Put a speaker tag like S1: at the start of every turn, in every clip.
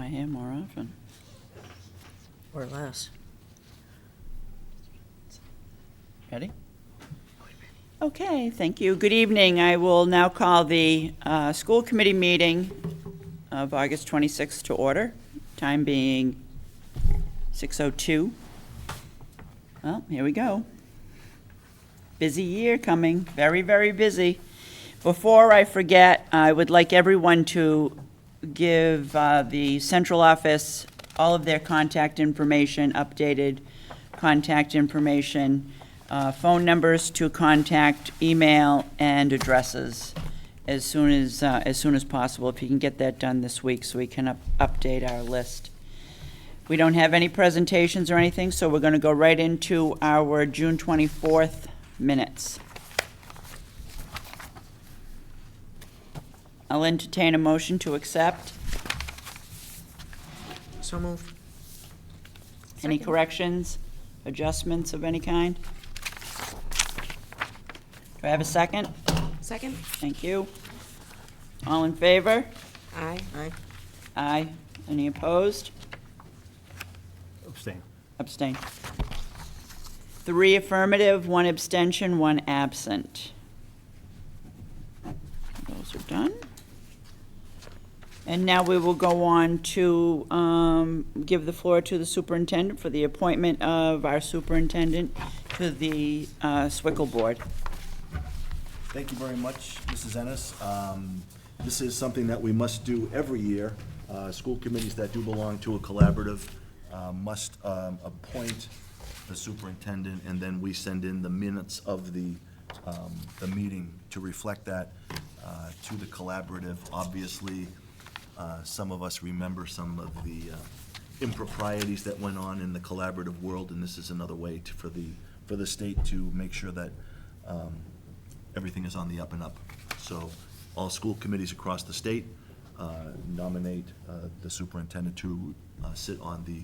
S1: my hair more often.
S2: Or less.
S1: Ready? Okay, thank you. Good evening. I will now call the school committee meeting of August 26th to order, time being 6:02. Well, here we go. Busy year coming, very, very busy. Before I forget, I would like everyone to give the central office all of their contact information, updated contact information, phone numbers to contact, email, and addresses as soon as possible. If you can get that done this week, so we can update our list. We don't have any presentations or anything, so we're going to go right into our June 24th minutes. I'll entertain a motion to accept.
S2: So moved.
S1: Any corrections, adjustments of any kind? Do I have a second?
S3: Second?
S1: Thank you. All in favor?
S3: Aye.
S2: Aye.
S1: Aye. Any opposed?
S4: Abstain.
S1: Abstain. 3 affirmative, 1 abstention, 1 absent. Those are done. And now we will go on to give the floor to the superintendent for the appointment of our superintendent to the SWICL board.
S5: Thank you very much, Mrs. Ennis. This is something that we must do every year. School committees that do belong to a collaborative must appoint the superintendent, and then we send in the minutes of the meeting to reflect that to the collaborative. Obviously, some of us remember some of the improprieties that went on in the collaborative world, and this is another way for the state to make sure that everything is on the up and up. So all school committees across the state nominate the superintendent to sit on the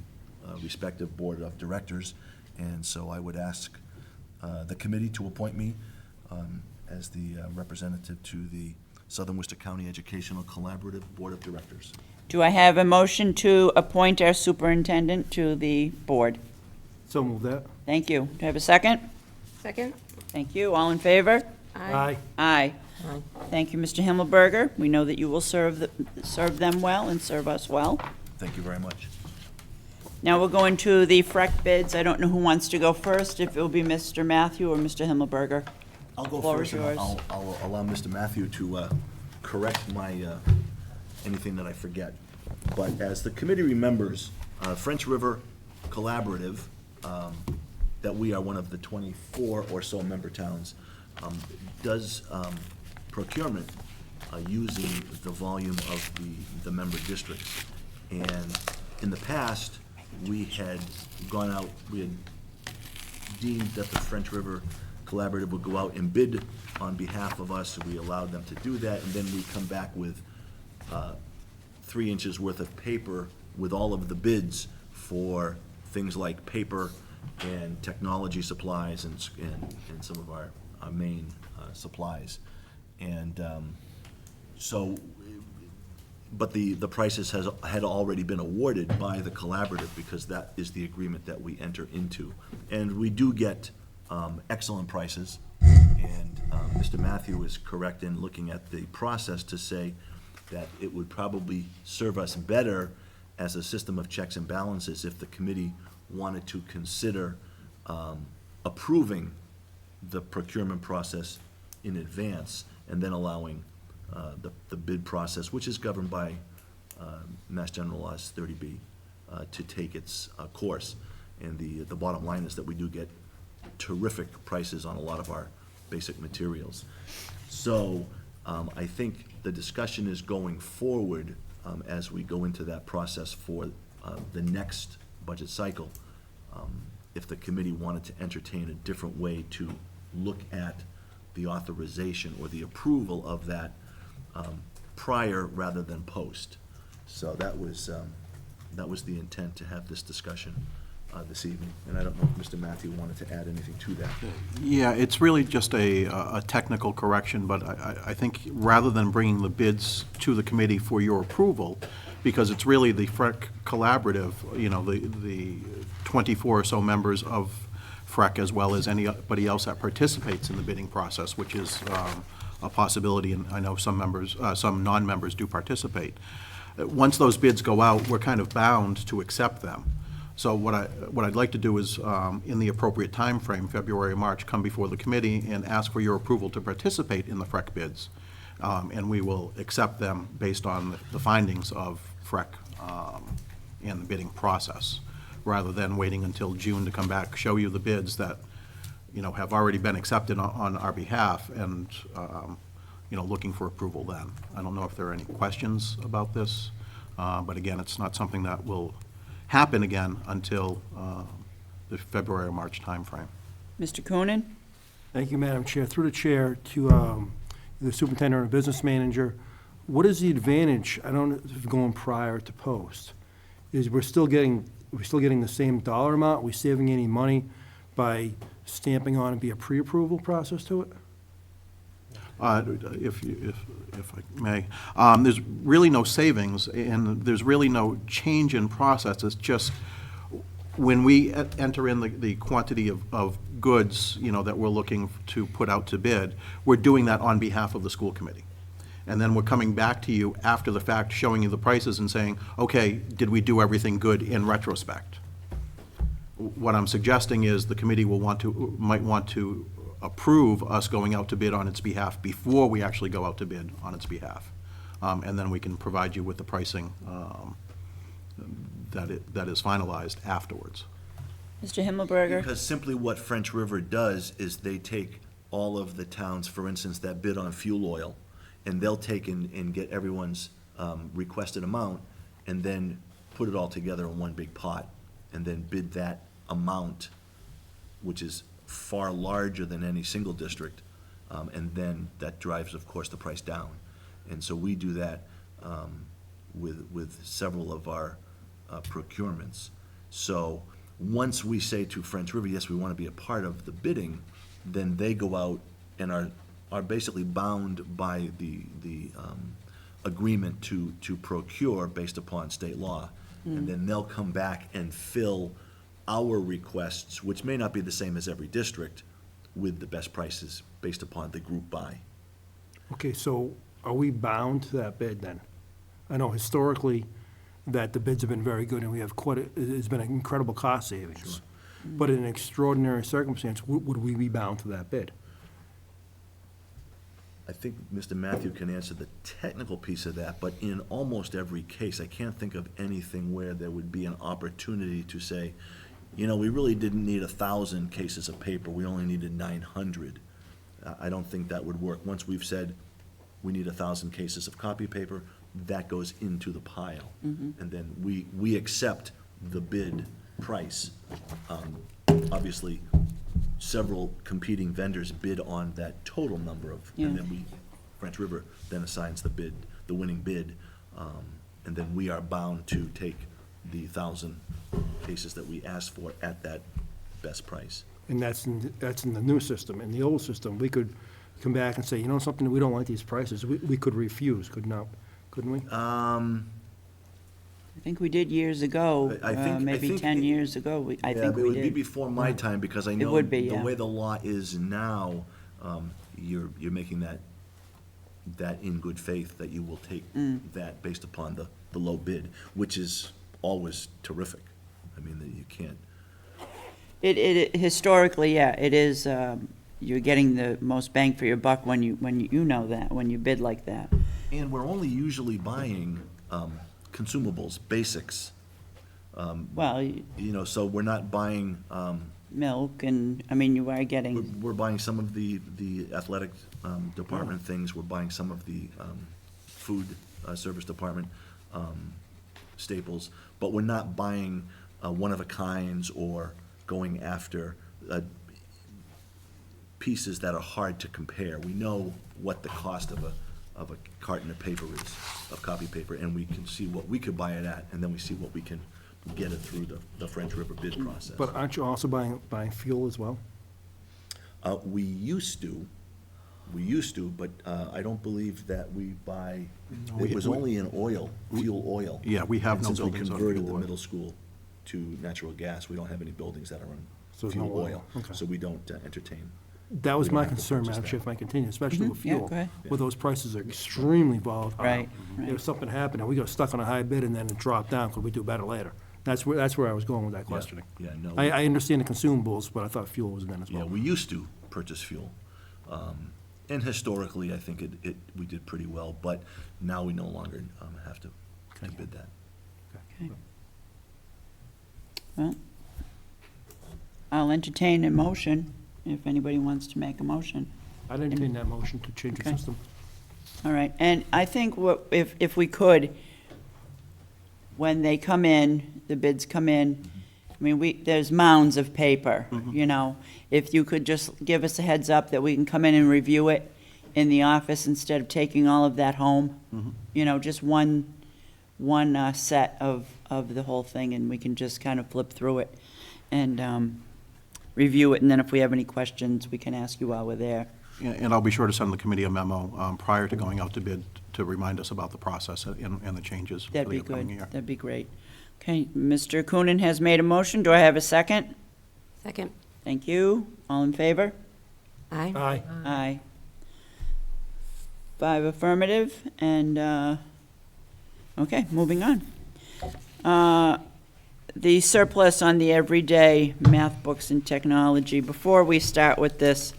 S5: respective board of directors. And so I would ask the committee to appoint me as the representative to the Southern Worcester County Educational Collaborative Board of Directors.
S1: Do I have a motion to appoint our superintendent to the board?
S4: So move that.
S1: Thank you. Do I have a second?
S3: Second?
S1: Thank you. All in favor?
S4: Aye.
S1: Aye.
S2: Aye.
S1: Thank you, Mr. Himmelberger. We know that you will serve them well and serve us well.
S5: Thank you very much.
S1: Now we'll go into the FREC bids. I don't know who wants to go first, if it will be Mr. Matthew or Mr. Himmelberger.
S5: I'll go
S1: Floor is
S5: first, and
S1: yours.
S5: I'll allow Mr. Matthew to correct my, anything that I forget. But as the committee remembers, French River Collaborative, that we are one of the 24 or so member towns, does procurement using the volume of the member districts. And in the past, we had gone out, we had deemed that the French River Collaborative would go out and bid on behalf of us, so we allowed them to do that, and then we come back with 3 inches worth of paper with all of the bids for things like paper and technology supplies and some of our main supplies. And so, but the prices had already been awarded by the collaborative, because that is the agreement that we enter into. And we do get excellent prices, and Mr. Matthew is correct in looking at the process to say that it would probably serve us better as a system of checks and balances if the committee wanted to consider approving the procurement process in advance, and then allowing the bid process, which is governed by Mass General Laws 30B, to take its course. And the bottom line is that we do get terrific prices on a lot of our basic materials. So I think the discussion is going forward as we go into that process for the next budget cycle. If the committee wanted to entertain a different way to look at the authorization or the approval of that prior rather than post. So that was the intent, to have this discussion this evening. And I don't know if Mr. Matthew wanted to add anything to that.
S4: Yeah, it's really just a technical correction, but I think rather than bringing the bids to the committee for your approval, because it's really the FREC collaborative, you know, the 24 or so members of FREC, as well as anybody else that participates in the bidding process, which is a possibility, and I know some members, some non-members do participate. Once those bids go out, we're kind of bound to accept them. So what I'd like to do is, in the appropriate time frame, February, March, come before the committee and ask for your approval to participate in the FREC bids. And we will accept them based on the findings of FREC and the bidding process, rather than waiting until June to come back, show you the bids that, you know, have already been accepted on our behalf, and, you know, looking for approval then. I don't know if there are any questions about this, but again, it's not something that will happen again until the February or March timeframe.
S1: Mr. Coonan?
S6: Thank you, Madam Chair. Through the chair to the superintendent or business manager, what is the advantage, I don't know, of going prior to post? Is we're still getting the same dollar amount? Are we saving any money by stamping on and be a pre-approval process to it?
S4: If I may, there's really no savings, and there's really no change in process. It's just when we enter in the quantity of goods, you know, that we're looking to put out to bid, we're doing that on behalf of the school committee. And then we're coming back to you after the fact, showing you the prices and saying, okay, did we do everything good in retrospect? What I'm suggesting is the committee might want to approve us going out to bid on its behalf before we actually go out to bid on its behalf. And then we can provide you with the pricing that is finalized afterwards.
S1: Mr. Himmelberger?
S5: Because simply what French River does is they take all of the towns, for instance, that bid on fuel oil, and they'll take and get everyone's requested amount, and then put it all together in one big pot, and then bid that amount, which is far larger than any single district, and then that drives, of course, the price down. And so we do that with several of our procurements. So once we say to French River, yes, we want to be a part of the bidding, then they go out and are basically bound by the agreement to procure based upon state law. And then they'll come back and fill our requests, which may not be the same as every district, with the best prices based upon the group buy.
S6: Okay, so are we bound to that bid then? I know historically that the bids have been very good, and we have it's been an incredible cost savings. But in an extraordinary circumstance, would we be bound to that bid?
S5: I think Mr. Matthew can answer the technical piece of that, but in almost every case, I can't think of anything where there would be an opportunity to say, you know, we really didn't need 1,000 cases of paper, we only needed 900. I don't think that would work. Once we've said we need 1,000 cases of copy paper, that goes into the pile. And then we accept the bid price. Obviously, several competing vendors bid on that total number of, and then French River then assigns the winning bid, and then we are bound to take the 1,000 cases that we asked for at that best price.
S6: And that's in the new system. In the old system, we could come back and say, you know something, we don't like these prices. We could refuse, couldn't we?
S1: I think we did years ago,
S5: I think-
S1: maybe 10 years ago, I think
S5: Yeah, it
S1: we
S5: would be
S1: did.
S5: before my time, because I know
S1: would be,
S5: the
S1: yeah.
S5: way the law is now, you're making that in good faith, that you will take that based upon the low bid, which is always terrific. I mean, that you can't.
S1: It historically, yeah, it is, you're getting the most bang for your buck when you know that, when you bid like that.
S5: And we're only usually buying consumables, basics,
S1: Well,
S5: you know, so we're not buying,
S1: milk and, I mean, you are getting,
S5: we're buying some of the athletic department things, we're buying some of the food service department staples, but we're not buying one-of-a-kinds or going after pieces that are hard to compare. We know what the cost of a carton of paper is, of copy paper, and we can see what we could buy it at, and then we see what we can get it through the French River bid process.
S6: But aren't you also buying fuel as well?
S5: We used to, We used to, but I don't believe that we buy,
S4: No,
S5: it was
S4: we-
S5: only in oil, fuel oil.
S4: Yeah, we have
S5: And
S4: no
S5: since
S4: buildings
S5: we
S4: on
S5: converted
S4: fuel
S5: the
S4: oil.
S5: middle school to natural gas, we don't have any buildings that are
S6: So
S5: on
S6: it's no
S5: fuel
S6: oil.
S5: oil.
S6: Okay.
S5: So we don't entertain.
S6: That was
S5: We don't
S6: my
S5: have to
S6: concern,
S5: purchase
S6: Madam
S5: that.
S6: Chair, if I continue, especially with
S1: Mhm, yeah,
S6: fuel.
S1: go ahead.
S6: Where those prices are extremely volatile.
S1: Right,
S6: If
S1: right.
S6: something happened and we got stuck on a high bid and then it dropped down, could we do better later? That's where I was going with that questioning.
S5: Yeah, no.
S6: I understand the consumables, but I thought fuel was in that as
S5: Yeah,
S6: well.
S5: we used to purchase fuel. And historically, I think we did pretty well, but now we no longer have to bid that.
S1: Okay. Well, I'll entertain a motion if anybody wants to make a motion.
S6: I'd entertain that motion to change the
S1: Okay.
S6: system.
S1: All right, and I think what, if we could, when they come in, the bids come in, I mean, there's mounds of paper, you know? If you could just give us a heads up that we can come in and review it in the office instead of taking all of that home. You know, just one set of the whole thing, and we can just kind of flip through it and review it, and then if we have any questions, we can ask you while we're there.
S4: Yeah, and I'll be sure to send the committee a memo prior to going out to bid to remind us about the process and the changes for
S1: That'd
S4: the
S1: be
S4: upcoming
S1: good,
S4: year.
S1: that'd be great. Okay, Mr. Coonan has made a motion, do I have a second?
S3: Second.
S1: Thank you, all in favor?
S3: Aye.
S6: Aye.
S1: Aye. 5 affirmative, and, okay, moving on. The surplus on the everyday math books and technology. Before we start with this,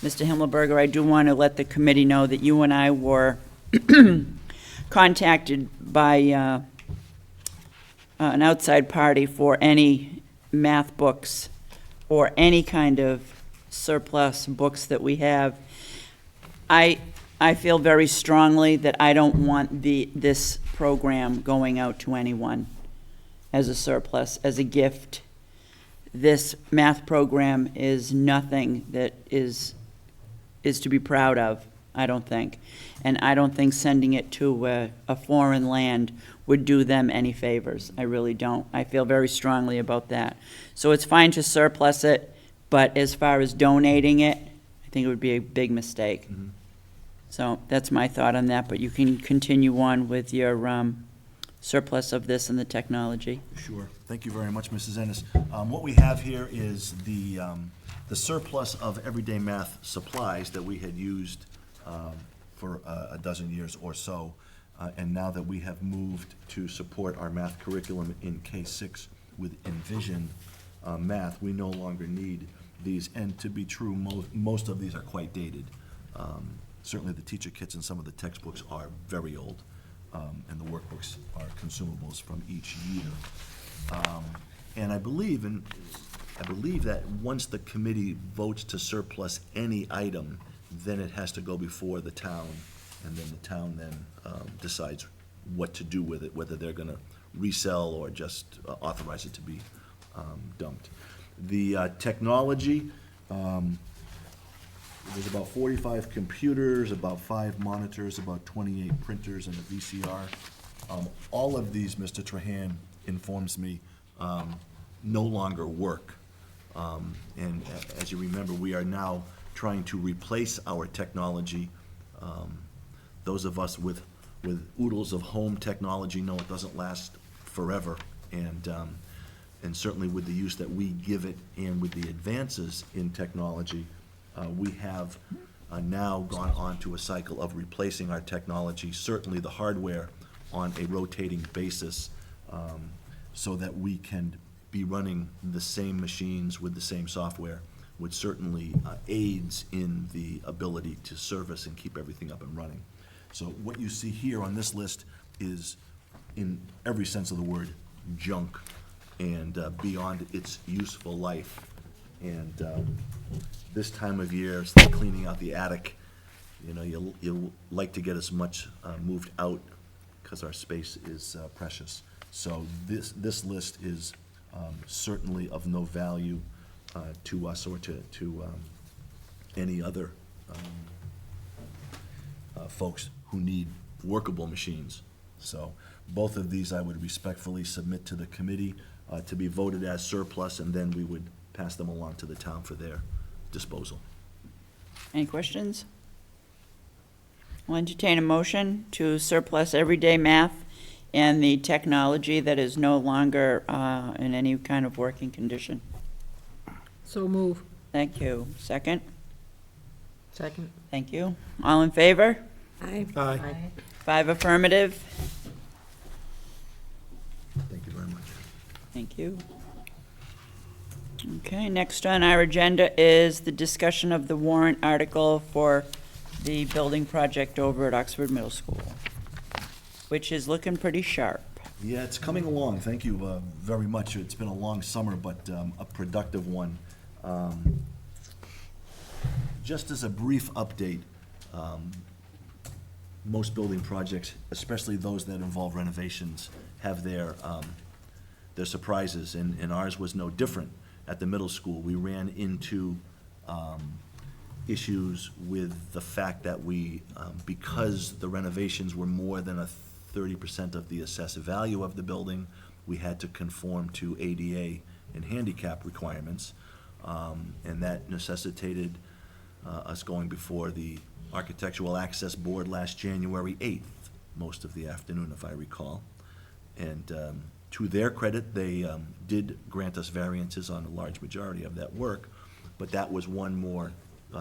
S1: Mr. Himmelberger, I do want to let the committee know that you and I were contacted by an outside party for any math books or any kind of surplus books that we have. I feel very strongly that I don't want this program going out to anyone as a surplus, as a gift. This math program is nothing that is to be proud of, I don't think. And I don't think sending it to a foreign land would do them any favors. I really don't. I feel very strongly about that. So it's fine to surplus it, but as far as donating it, I think it would be a big mistake. So that's my thought on that, but you can continue on with your surplus of this and the technology.
S5: Sure. Thank you very much, Mrs. Ennis. What we have here is the surplus of everyday math supplies that we had used for a dozen years or so. And now that we have moved to support our math curriculum in K-6 with Envision Math, we no longer need these. And to be true, most of these are quite dated. Certainly the teacher kits and some of the textbooks are very old, and the workbooks are consumables from each year. And I believe that once the committee votes to surplus any item, then it has to go before the town, and then the town then decides what to do with it, whether they're gonna resell or just authorize it to be dumped. The technology, there's about 45 computers, about 5 monitors, about 28 printers, and a VCR. All of these, Mr. Trahan informs me, no longer work. And as you remember, we are now trying to replace our technology. Those of us with oodles of home technology know it doesn't last forever. And certainly with the use that we give it and with the advances in technology, we have now gone on to a cycle of replacing our technology, certainly the hardware, on a rotating basis, so that we can be running the same machines with the same software, which certainly aids in the ability to service and keep everything up and running. So what you see here on this list is, in every sense of the word, junk and beyond its useful life. And this time of year, it's like cleaning out the attic. You know, you like to get as much moved out because our space is precious. So this list is certainly of no value to us or to any other folks who need workable machines. So both of these I would respectfully submit to the committee to be voted as surplus, and then we would pass them along to the town for their disposal.
S1: Any questions? I'll entertain a motion to surplus everyday math and the technology that is no longer in any kind of working condition.
S2: So move.
S1: Thank you. Second?
S2: Second.
S1: Thank you. All in favor?
S3: Aye.
S6: Aye.
S1: 5 affirmative.
S5: Thank you very much.
S1: Thank you. Okay, next on our agenda is the discussion of the warrant article for the building project over at Oxford Middle School, which is looking pretty sharp.
S5: Yeah, it's coming along. Thank you very much. It's been a long summer, but a productive one. Just as a brief update, most building projects, especially those that involve renovations, have their surprises, and ours was no different. At the middle school, we ran into issues with the fact that we, because the renovations were more than 30% of the assessed value of the building, we had to conform to ADA and handicap requirements, and that necessitated us going before the Architectural Access Board last January 8th, most of the afternoon, if I recall. And to their credit, they did grant us variances on a large majority of that work, but that was one more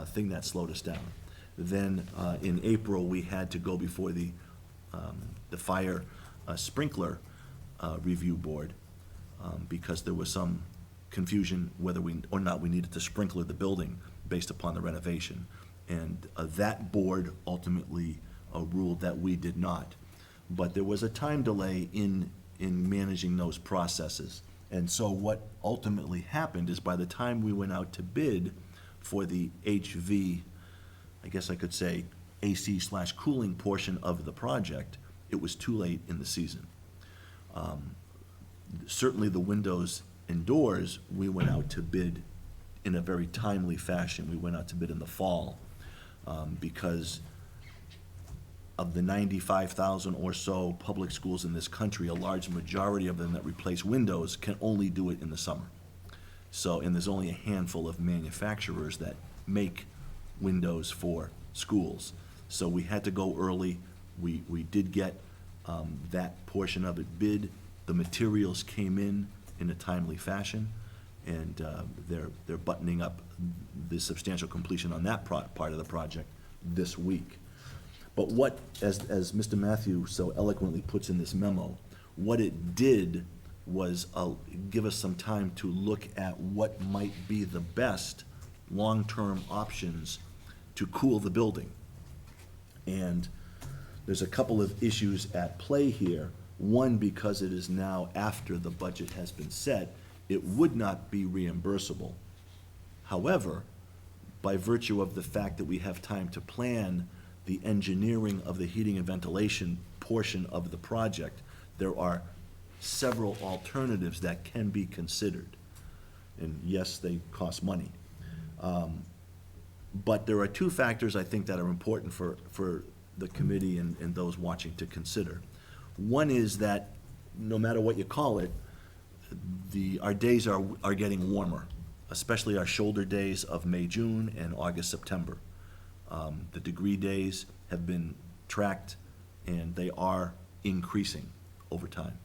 S5: thing that slowed us down. Then in April, we had to go before the fire sprinkler review board because there was some confusion whether or not we needed to sprinkler the building based upon the renovation. And that board ultimately ruled that we did not. But there was a time delay in managing those processes. And so what ultimately happened is by the time we went out to bid for the HV, I guess I could say AC/cooling portion of the project, it was too late in the season. Certainly the windows and doors, we went out to bid in a very timely fashion. We went out to bid in the fall because of the 95,000 or so public schools in this country, a large majority of them that replace windows can only do it in the summer. So, and there's only a handful of manufacturers that make windows for schools. So we had to go early. We did get that portion of it bid. The materials came in a timely fashion, and they're buttoning up the substantial completion on that part of the project this week. But what, as Mr. Matthew so eloquently puts in this memo, what it did was give us some time to look at what might be the best long-term options to cool the building. And there's a couple of issues at play here. One, because it is now after the budget has been set, it would not be reimbursable. However, by virtue of the fact that we have time to plan the engineering of the heating and ventilation portion of the project, there are several alternatives that can be considered. And yes, they cost money. But there are two factors I think that are important for the committee and those watching to consider. One is that no matter what you call it, our days are getting warmer, especially our shoulder days of May, June, and August, September. The degree days have been tracked, and they are increasing over time.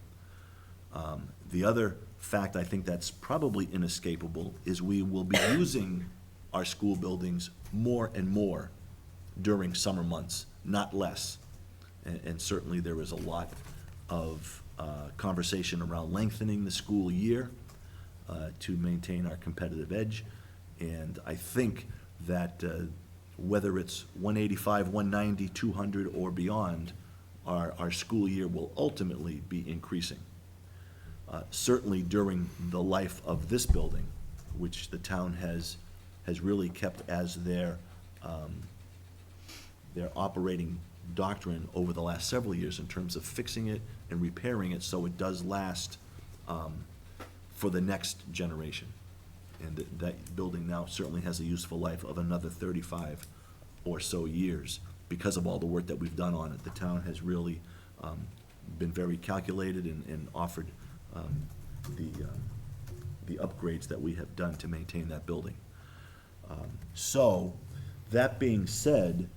S5: The other fact I think that's probably inescapable is we will be using our school buildings more and more during summer months, not less. And certainly there is a lot of conversation around lengthening the school year to maintain our competitive edge. And I think that whether it's 185, 190, 200, or beyond, our school year will ultimately be increasing. Certainly during the life of this building, which the town has really kept as their operating doctrine over the last several years in terms of fixing it and repairing it so it does last for the next generation. And that building now certainly has a useful life of another 35 or so years because of all the work that we've done on it. The town has really been very calculated and offered the upgrades that we have done to maintain that building. So, that being said,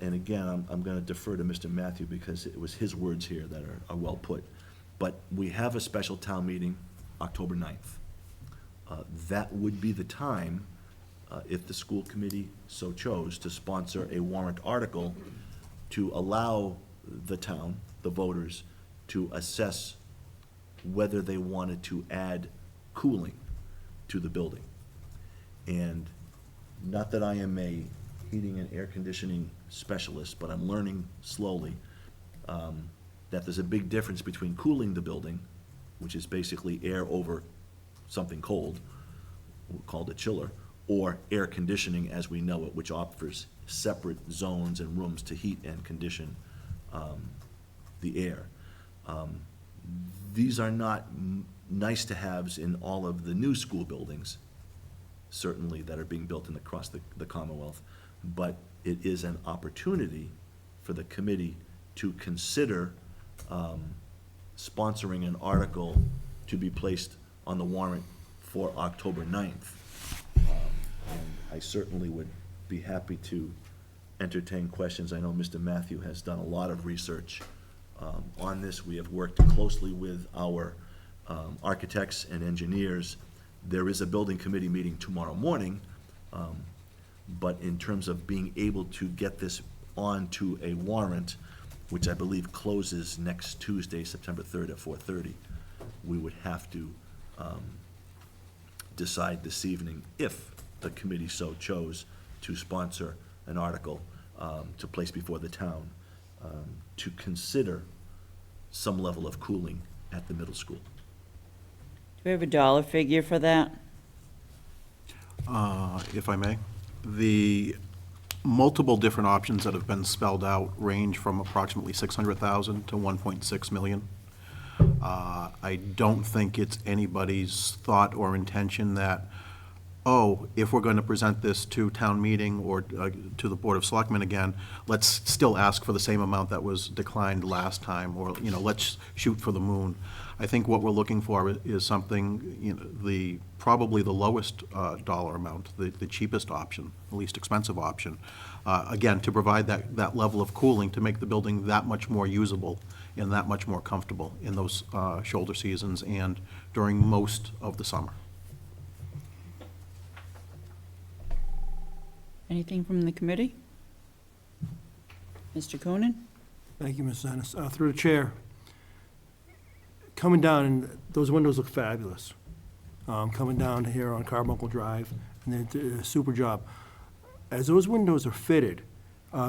S5: and again, I'm gonna defer to Mr. Matthew because it was his words here that are well put. But we have a special town meeting, October 9th. That would be the time, if the school committee so chose, to sponsor a warrant article to allow the town, the voters, to assess whether they wanted to add cooling to the building. And not that I am a heating and air conditioning specialist, but I'm learning slowly that there's a big difference between cooling the building, which is basically air over something cold, called a chiller, or air conditioning as we know it, which offers separate zones and rooms to heat and condition the air. These are not nice-to-haves in all of the new school buildings, certainly, that are being built across the Commonwealth, but it is an opportunity for the committee to consider sponsoring an article to be placed on the warrant for October 9th. And I certainly would be happy to entertain questions. I know Mr. Matthew has done a lot of research on this. We have worked closely with our architects and engineers. There is a building committee meeting tomorrow morning, but in terms of being able to get this onto a warrant, which I believe closes next Tuesday, September 3rd at 4:30, we would have to decide this evening if the committee so chose to sponsor an article to place before the town to consider some level of cooling at the middle school.
S1: Do we have a dollar figure for that?
S4: If I may. The multiple different options that have been spelled out range from approximately 600,000 to 1.6 million. I don't think it's anybody's thought or intention that, oh, if we're going to present this to town meeting or to the Board of Selectmen again, let's still ask for the same amount that was declined last time, or, let's shoot for the moon. I think what we're looking for is something, probably the lowest dollar amount, the cheapest option, the least expensive option. Again, to provide that level of cooling, to make the building that much more usable and that much more comfortable in those shoulder seasons and during most of the summer.
S1: Anything from the committee? Mr. Coonan?
S6: Thank you, Ms. Ennis. Through the chair, coming down, and those windows look fabulous. Coming down here on Carbuncle Drive, and they did a super job. As those windows are fitted,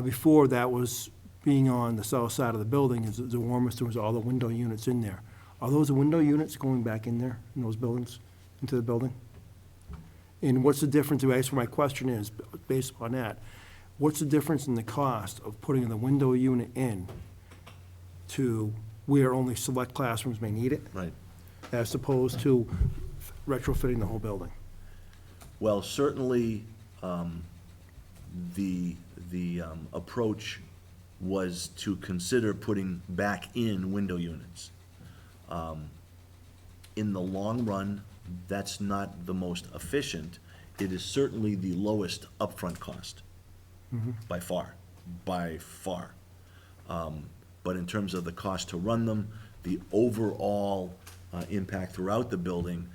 S6: before that was being on the south side of the building, is the warmest, there was all the window units in there. Are those window units going back in there, in those buildings, into the building? And what's the difference, I guess my question is, based upon that, what's the difference in the cost of putting the window unit in to where only select classrooms may need it,
S5: Right.
S6: as opposed to retrofitting the whole building?
S5: Well, certainly, the approach was to consider putting back in window units. In the long run, that's not the most efficient. It is certainly the lowest upfront cost, by far. But in terms of the cost to run them, the overall impact throughout the building,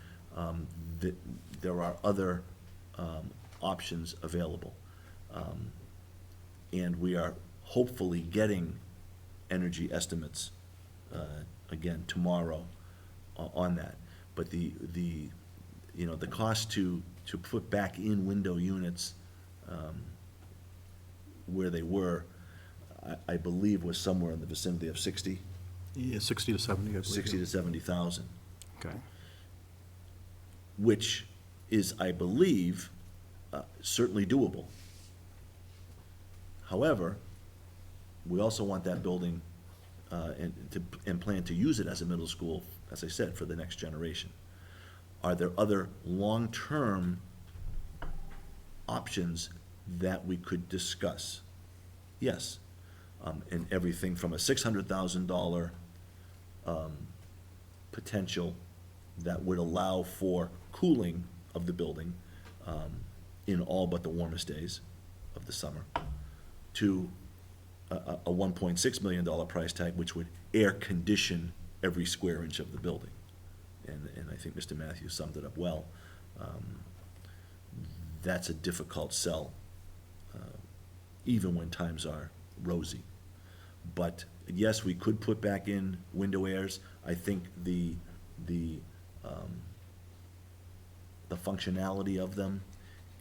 S5: there are other options available. And we are hopefully getting energy estimates, again, tomorrow on that. But the cost to put back in window units where they were, I believe was somewhere in the vicinity of 60
S4: Yeah, 60 to 70, I believe.
S5: to 70,000,
S6: Okay.
S5: which is, I believe, certainly doable. However, we also want that building and plan to use it as a middle school, as I said, for the next generation. Are there other long-term options that we could discuss? Yes. And everything from a $600,000 potential that would allow for cooling of the building in all but the warmest days of the summer, to a $1.6 million price tag, which would air condition every square inch of the building. And I think Mr. Matthews summed it up well. That's a difficult sell, even when times are rosy. But yes, we could put back in window airs. I think the functionality of them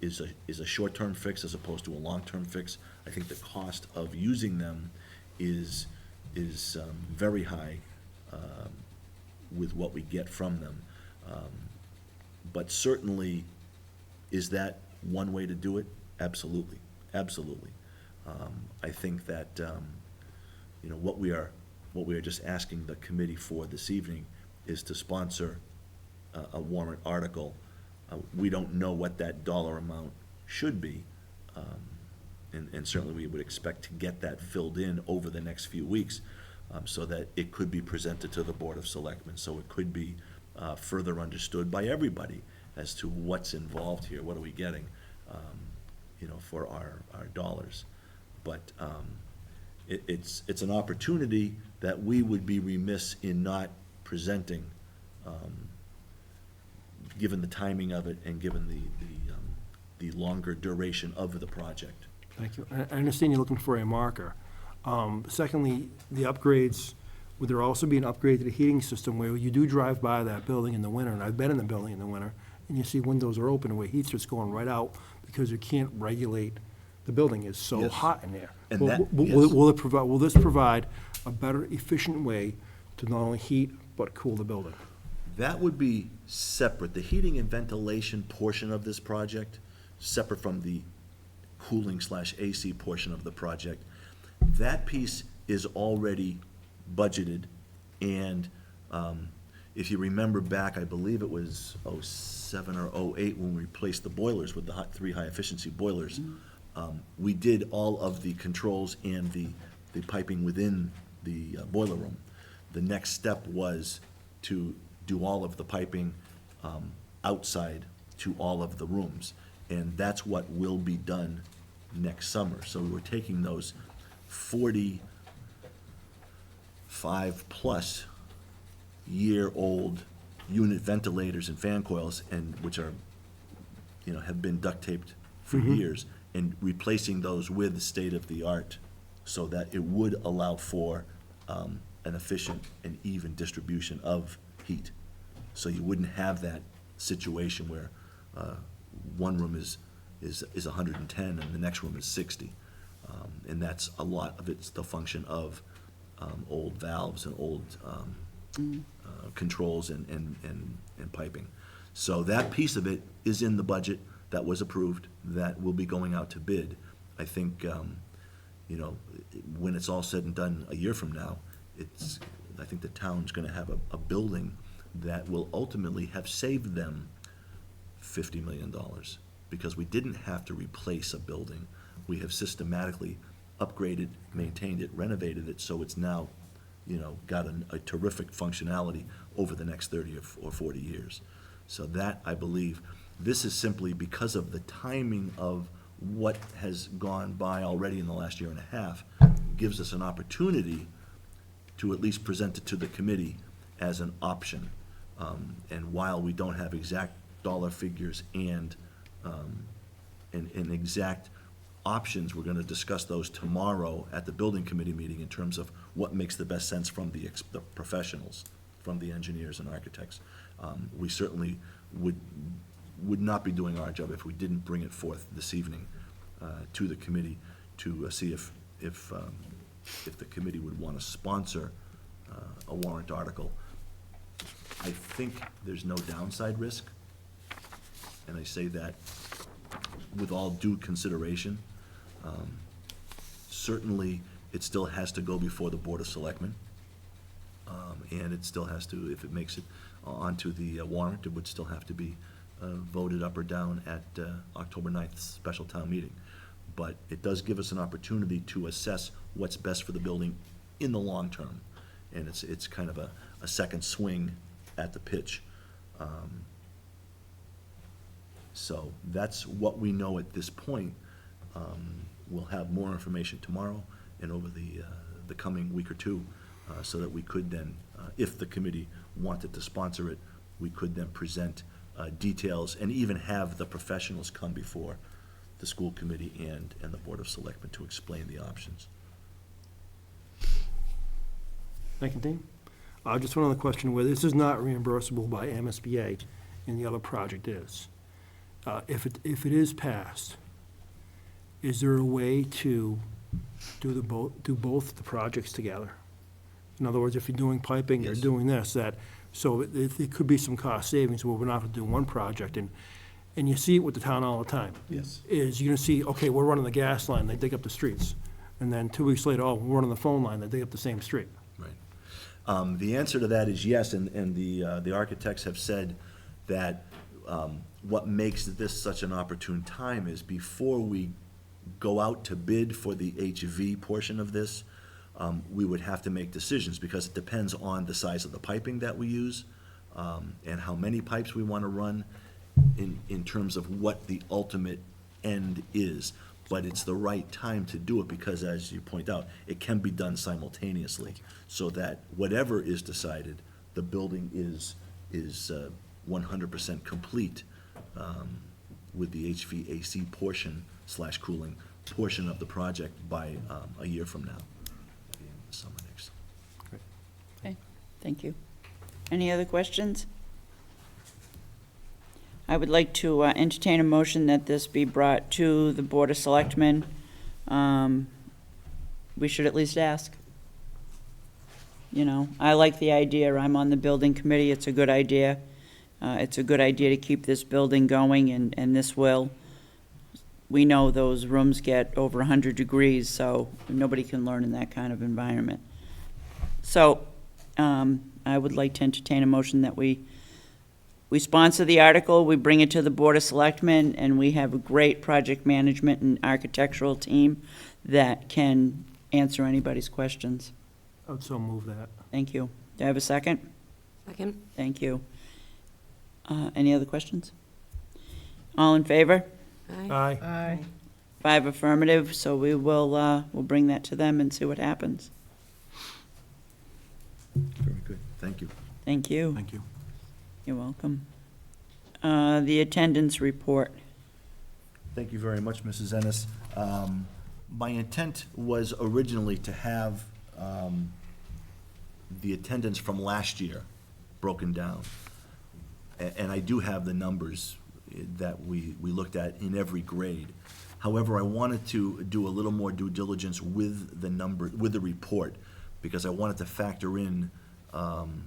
S5: is a short-term fix as opposed to a long-term fix. I think the cost of using them is very high with what we get from them. But certainly, is that one way to do it? Absolutely, absolutely. I think that, what we are just asking the committee for this evening is to sponsor a warrant article. We don't know what that dollar amount should be, and certainly we would expect to get that filled in over the next few weeks, so that it could be presented to the Board of Selectmen, so it could be further understood by everybody as to what's involved here, what are we getting, for our dollars. But it's an opportunity that we would be remiss in not presenting, given the timing of it and given the longer duration of the project.
S6: Thank you. I understand you're looking for a marker. Secondly, the upgrades, would there also be an upgrade to the heating system where you do drive by that building in the winter, and I've been in the building in the winter, and you see windows are open where heat's just going right out because you can't regulate, the building is so
S5: Yes.
S6: hot in there.
S5: And
S6: Will-
S5: that-
S6: will-
S5: yes.
S6: will this provide a better, efficient way to not only heat but cool the building?
S5: That would be separate. The heating and ventilation portion of this project, separate from the cooling/AC portion of the project, that piece is already budgeted. And if you remember back, I believe it was '07 or '08 when we replaced the boilers with the three high-efficiency boilers, we did all of the controls and the piping within the boiler room. The next step was to do all of the piping outside to all of the rooms. And that's what will be done next summer. So we're taking those 45-plus year-old unit ventilators and fan coils, and which are, have been duct taped for years, and replacing those with state-of-the-art so that it would allow for an efficient and even distribution of heat. So you wouldn't have that situation where one room is 110 and the next room is 60. And that's a lot of it's the function of old valves and old controls and piping. So that piece of it is in the budget that was approved, that will be going out to bid. I think, when it's all said and done a year from now, I think the town's gonna have a building that will ultimately have saved them $50 million, because we didn't have to replace a building. We have systematically upgraded, maintained it, renovated it, so it's now, got a terrific functionality over the next 30 or 40 years. So that, I believe, this is simply because of the timing of what has gone by already in the last year and a half, gives us an opportunity to at least present it to the committee as an option. And while we don't have exact dollar figures and exact options, we're gonna discuss those tomorrow at the building committee meeting in terms of what makes the best sense from the professionals, from the engineers and architects. We certainly would not be doing our job if we didn't bring it forth this evening to the committee to see if the committee would want to sponsor a warrant article. I think there's no downside risk, and I say that with all due consideration. Certainly, it still has to go before the Board of Selectmen, and it still has to, if it makes it onto the warrant, it would still have to be voted up or down at October 9th special town meeting. But it does give us an opportunity to assess what's best for the building in the long term, and it's kind of a second swing at the pitch. So that's what we know at this point. We'll have more information tomorrow, and over the coming week or two, so that we could then, if the committee wanted to sponsor it, we could then present details and even have the professionals come before the school committee and the Board of Selectmen to explain the options.
S6: Thank you, Dean. Just one other question, where this is not reimbursable by MSBA and the other project is. If it is passed, is there a way to do both the projects together? In other words, if you're doing piping, you're
S5: Yes.
S6: doing this, so it could be some cost savings where we're not going to do one project, and you see it with the town all the time.
S5: Yes.
S6: Is you're going to see, okay, we're running the gas line, they dig up the streets. And then 2 weeks later, oh, we're running the phone line, they dig up the same street.
S5: Right. The answer to that is yes, and the architects have said that what makes this such an opportune time is before we go out to bid for the HV portion of this, we would have to make decisions, because it depends on the size of the piping that we use, and how many pipes we want to run in terms of what the ultimate end is. But it's the right time to do it, because as you point out, it can be done simultaneously, so that whatever is decided, the building is 100% complete with the HVAC portion / cooling portion of the project by a year from now, in the summer next.
S1: Okay, thank you. Any other questions? I would like to entertain a motion that this be brought to the Board of Selectmen. We should at least ask. You know, I like the idea. I'm on the building committee. It's a good idea. It's a good idea to keep this building going, and this will. We know those rooms get over 100 degrees, so nobody can learn in that kind of environment. So I would like to entertain a motion that we sponsor the article, we bring it to the Board of Selectmen, and we have a great project management and architectural team that can answer anybody's questions.
S6: I would so move that.
S1: Thank you. Do I have a second?
S3: Second?
S1: Thank you. Any other questions? All in favor?
S3: Aye.
S6: Aye.
S2: Aye.
S1: 5 affirmative, so we will, we'll bring that to them and see what happens.
S5: Very good, thank you.
S1: Thank you.
S4: Thank you.
S1: You're welcome. The attendance report.
S5: Thank you very much, Mrs. Ennis. My intent was originally to have the attendance from last year broken down. And I do have the numbers that we looked at in every grade. However, I wanted to do a little more due diligence with the report, because I wanted to factor in, and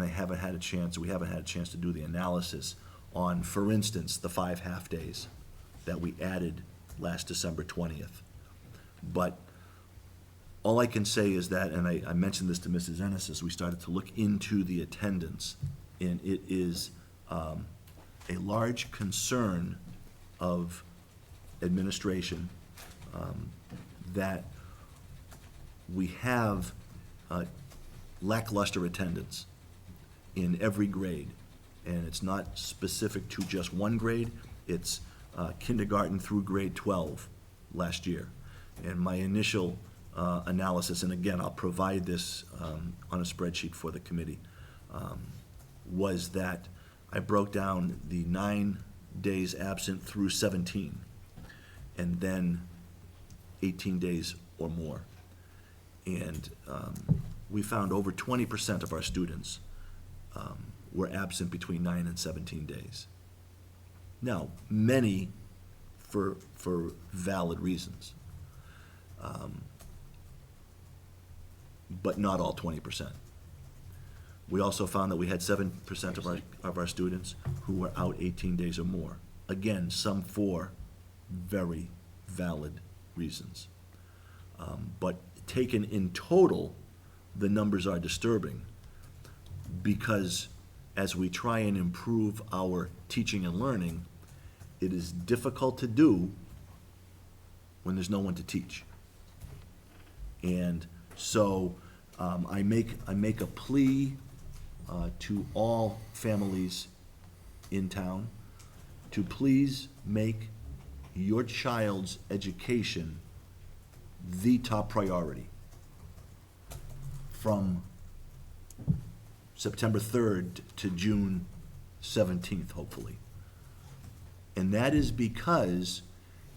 S5: we haven't had a chance to do the analysis on, for instance, the 5 half-days that we added last December 20th. But all I can say is that, and I mentioned this to Mrs. Ennis as we started to look into the attendance, and it is a large concern of administration that we have lackluster attendance in every grade. And it's not specific to just one grade, it's kindergarten through grade 12 last year. And my initial analysis, and again, I'll provide this on a spreadsheet for the committee, was that I broke down the 9 days absent through 17, and then 18 days or more. And we found over 20% of our students were absent between 9 and 17 days. Now, many for valid reasons, but not all 20%. We also found that we had 7% of our students who were out 18 days or more. Again, some for very valid reasons. But taken in total, the numbers are disturbing, because as we try and improve our teaching and learning, it is difficult to do when there's no one to teach. And so I make a plea to all families in town to please make your child's education the top priority from September 3rd to June 17th, hopefully. And that is because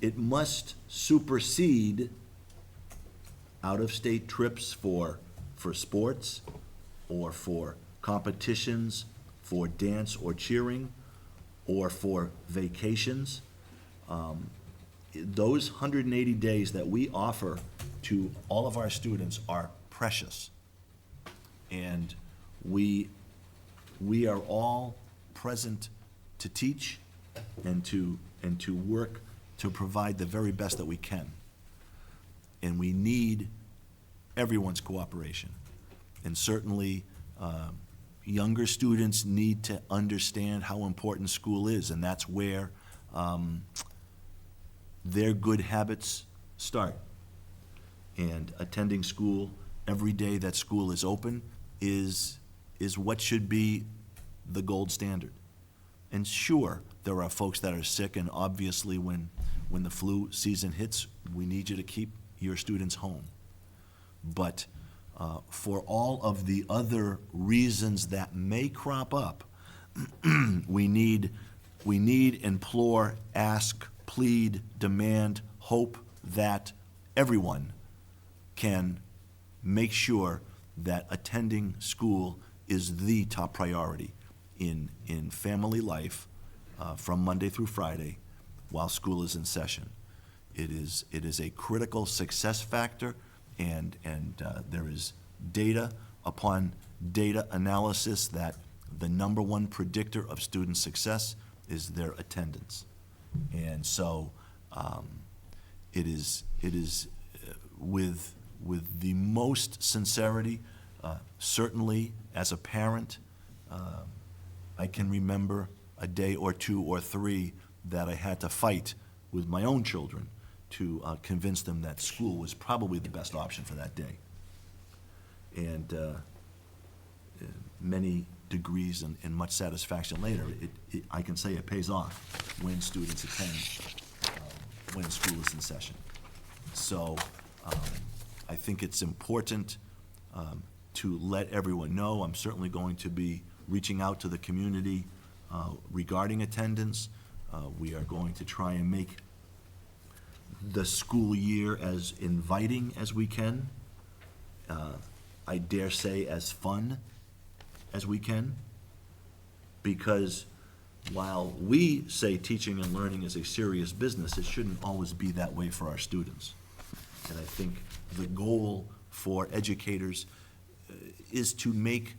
S5: it must supersede out-of-state trips for sports or for competitions, for dance or cheering, or for vacations. Those 180 days that we offer to all of our students are precious. And we are all present to teach and to work to provide the very best that we can. And we need everyone's cooperation. And certainly, younger students need to understand how important school is, and that's where their good habits start. And attending school every day that school is open is what should be the gold standard. And sure, there are folks that are sick, and obviously when the flu season hits, we need you to keep your students home. But for all of the other reasons that may crop up, we need, implore, ask, plead, demand, hope that everyone can make sure that attending school is the top priority in family life from Monday through Friday while school is in session. It is a critical success factor, and there is data upon data analysis that the number one predictor of student success is their attendance. And so it is with the most sincerity, certainly as a parent, I can remember a day or two or three that I had to fight with my own children to convince them that school was probably the best option for that day. And many degrees and much satisfaction later, I can say it pays off when students attend when school is in session. So I think it's important to let everyone know. I'm certainly going to be reaching out to the community regarding attendance. We are going to try and make the school year as inviting as we can. I dare say as fun as we can, because while we say teaching and learning is a serious business, it shouldn't always be that way for our students. And I think the goal for educators is to make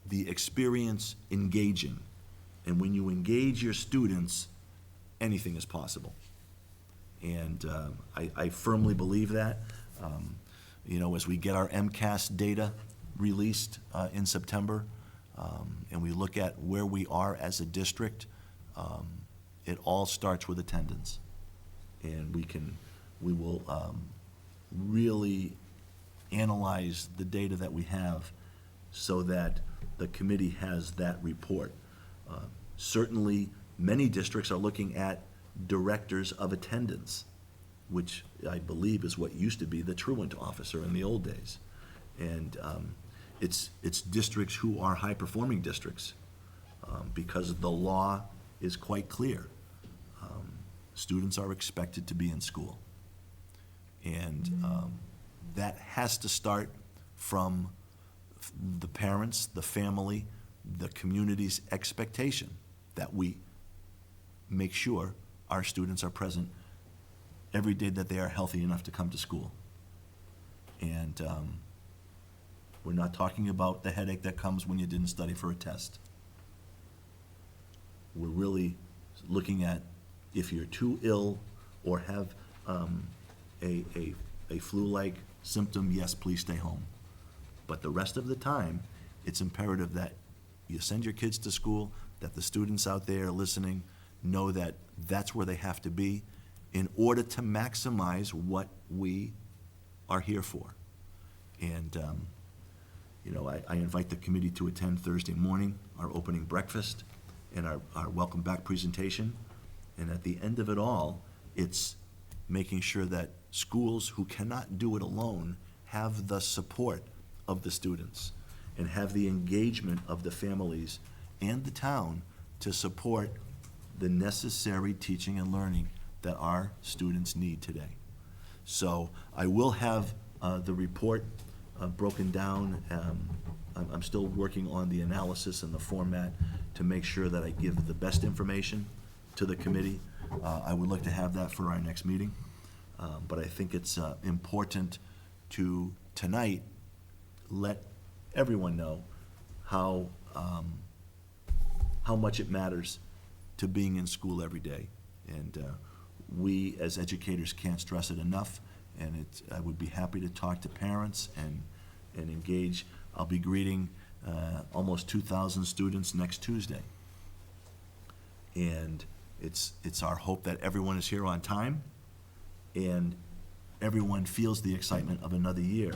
S5: the experience engaging. And when you engage your students, anything is possible. And I firmly believe that. As we get our MCAS data released in September, and we look at where we are as a district, it all starts with attendance. And we will really analyze the data that we have so that the committee has that report. Certainly, many districts are looking at directors of attendance, which I believe is what used to be the truant officer in the old days. And it's districts who are high-performing districts because the law is quite clear. Students are expected to be in school. And that has to start from the parents, the family, the community's expectation that we make sure our students are present every day that they are healthy enough to come to school. And we're not talking about the headache that comes when you didn't study for a test. We're really looking at if you're too ill or have a flu-like symptom, yes, please stay home. But the rest of the time, it's imperative that you send your kids to school, that the students out there listening know that that's where they have to be in order to maximize what we are here for. And, I invite the committee to attend Thursday morning, our opening breakfast and our welcome back presentation. And at the end of it all, it's making sure that schools who cannot do it alone have the support of the students and have the engagement of the families and the town to support the necessary teaching and learning that our students need today. So I will have the report broken down. I'm still working on the analysis and the format to make sure that I give the best information to the committee. I would like to have that for our next meeting. But I think it's important to, tonight, let everyone know how much it matters to being in school every day. And we, as educators, can't stress it enough. And I would be happy to talk to parents and engage. I'll be greeting almost 2,000 students next Tuesday. And it's our hope that everyone is here on time and everyone feels the excitement of another year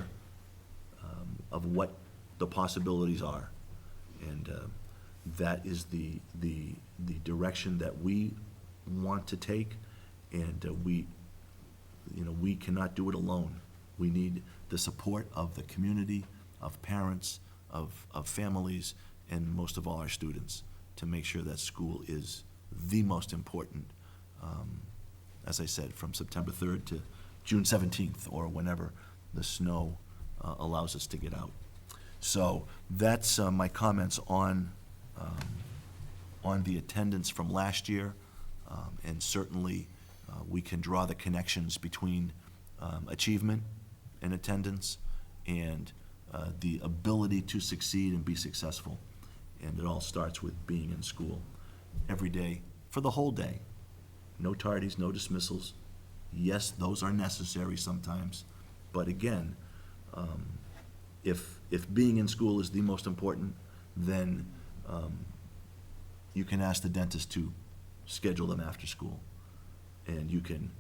S5: of what the possibilities are. And that is the direction that we want to take, and we cannot do it alone. We need the support of the community, of parents, of families, and most of all our students to make sure that school is the most important, as I said, from September 3rd to June 17th, or whenever the snow allows us to get out. So that's my comments on the attendance from last year, and certainly we can draw the connections between achievement and attendance and the ability to succeed and be successful. And it all starts with being in school every day for the whole day. No tardies, no dismissals. Yes, those are necessary sometimes, but again, if being in school is the most important, then you can ask the dentist to schedule them after school, and you can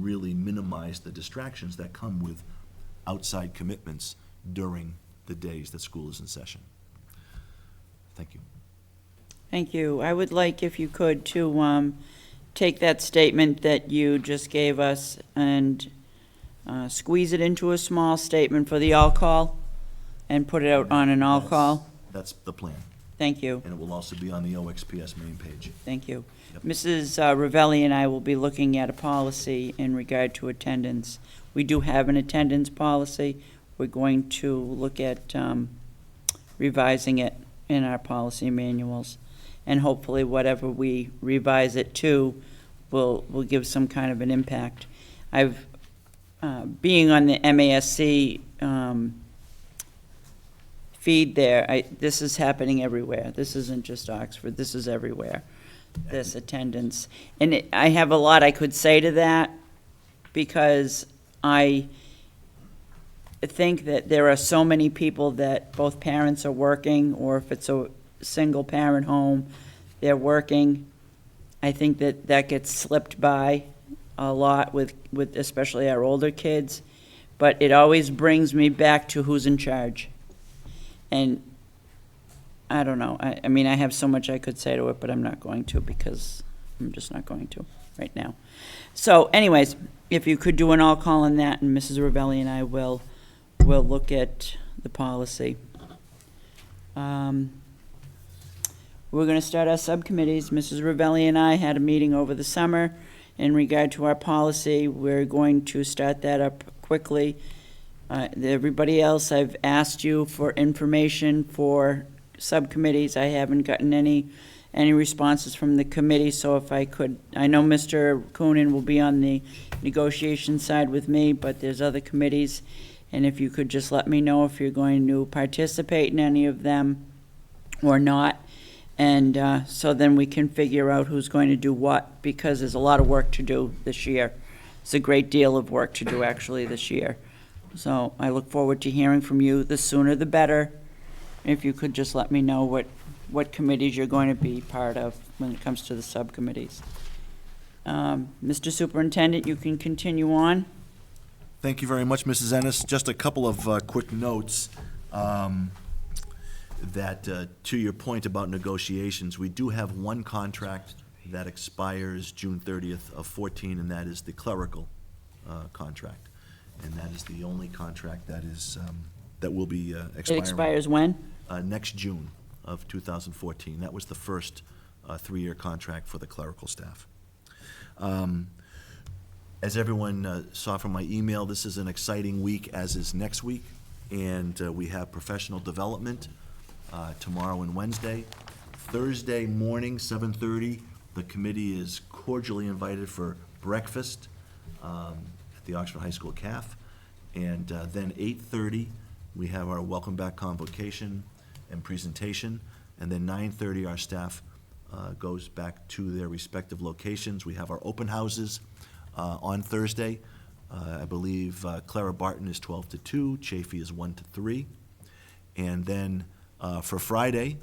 S5: really minimize the distractions that come with outside commitments during the days that school is in session. Thank you.
S1: Thank you. I would like, if you could, to take that statement that you just gave us and squeeze it into a small statement for the all-call and put it out on an all-call.
S5: That's the plan,
S1: Thank you.
S5: and it will also be on the OXPS main page.
S1: Thank you.
S5: Yep.
S1: Mrs. Ravelli and I will be looking at a policy in regard to attendance. We do have an attendance policy. We're going to look at revising it in our policy manuals. And hopefully whatever we revise it to will give some kind of an impact. Being on the MASC feed there, this is happening everywhere. This isn't just Oxford, this is everywhere, this attendance. And I have a lot I could say to that, because I think that there are so many people that both parents are working, or if it's a single parent home, they're working. I think that gets slipped by a lot with especially our older kids, but it always brings me back to who's in charge. And I don't know, I mean, I have so much I could say to it, but I'm not going to, because I'm just not going to right now. So anyways, if you could do an all-call on that, and Mrs. Ravelli and I will look at the policy. We're going to start our subcommittees. Mrs. Ravelli and I had a meeting over the summer in regard to our policy. We're going to start that up quickly. Everybody else, I've asked you for information for subcommittees. I haven't gotten any responses from the committee, so if I could, I know Mr. Coonan will be on the negotiation side with me, but there's other committees, and if you could just let me know if you're going to participate in any of them or not. And so then we can figure out who's going to do what, because there's a lot of work to do this year. It's a great deal of work to do, actually, this year. So I look forward to hearing from you. The sooner the better. If you could just let me know what committees you're going to be part of when it comes to the subcommittees. Mr. Superintendent, you can continue on.
S5: Thank you very much, Mrs. Ennis. Just a couple of quick notes. That, to your point about negotiations, we do have one contract that expires June 30th of 14, and that is the clerical contract. And that is the only contract that is, that will be expiring.
S1: It expires when?
S5: Next June of 2014. That was the first three-year contract for the clerical staff. As everyone saw from my email, this is an exciting week, as is next week. And we have professional development tomorrow and Wednesday. Thursday morning, 7:30, the committee is cordially invited for breakfast at the Oxford High School CAF. And then 8:30, we have our welcome back convocation and presentation. And then 9:30, our staff goes back to their respective locations. We have our open houses on Thursday. I believe Clara Barton is 12 to 2, Chafee is 1 to 3. And then for Friday,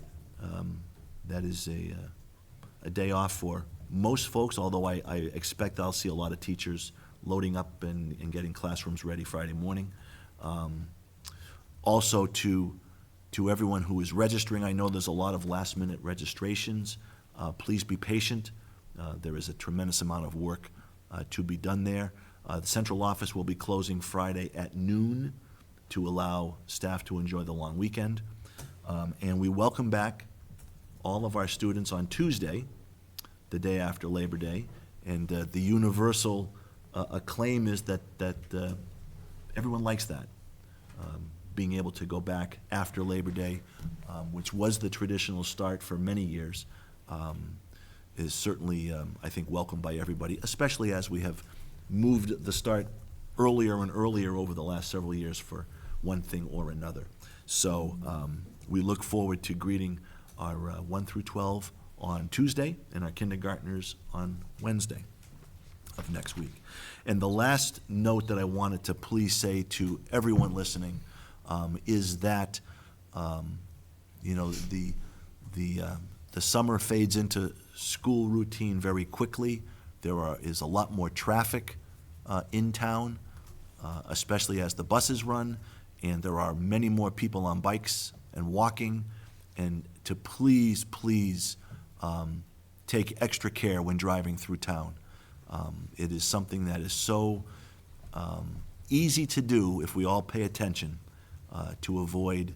S5: that is a day off for most folks, although I expect I'll see a lot of teachers loading up and getting classrooms ready Friday morning. Also, to everyone who is registering, I know there's a lot of last-minute registrations. Please be patient. There is a tremendous amount of work to be done there. The central office will be closing Friday at noon to allow staff to enjoy the long weekend. And we welcome back all of our students on Tuesday, the day after Labor Day. And the universal acclaim is that everyone likes that. Being able to go back after Labor Day, which was the traditional start for many years, is certainly, I think, welcomed by everybody, especially as we have moved the start earlier and earlier over the last several years for one thing or another. So we look forward to greeting our 1 through 12 on Tuesday and our kindergartners on Wednesday of next week. And the last note that I wanted to please say to everyone listening is that, you know, the summer fades into school routine very quickly. There is a lot more traffic in town, especially as the buses run, and there are many more people on bikes and walking, and to please take extra care when driving through town. It is something that is so easy to do if we all pay attention to avoid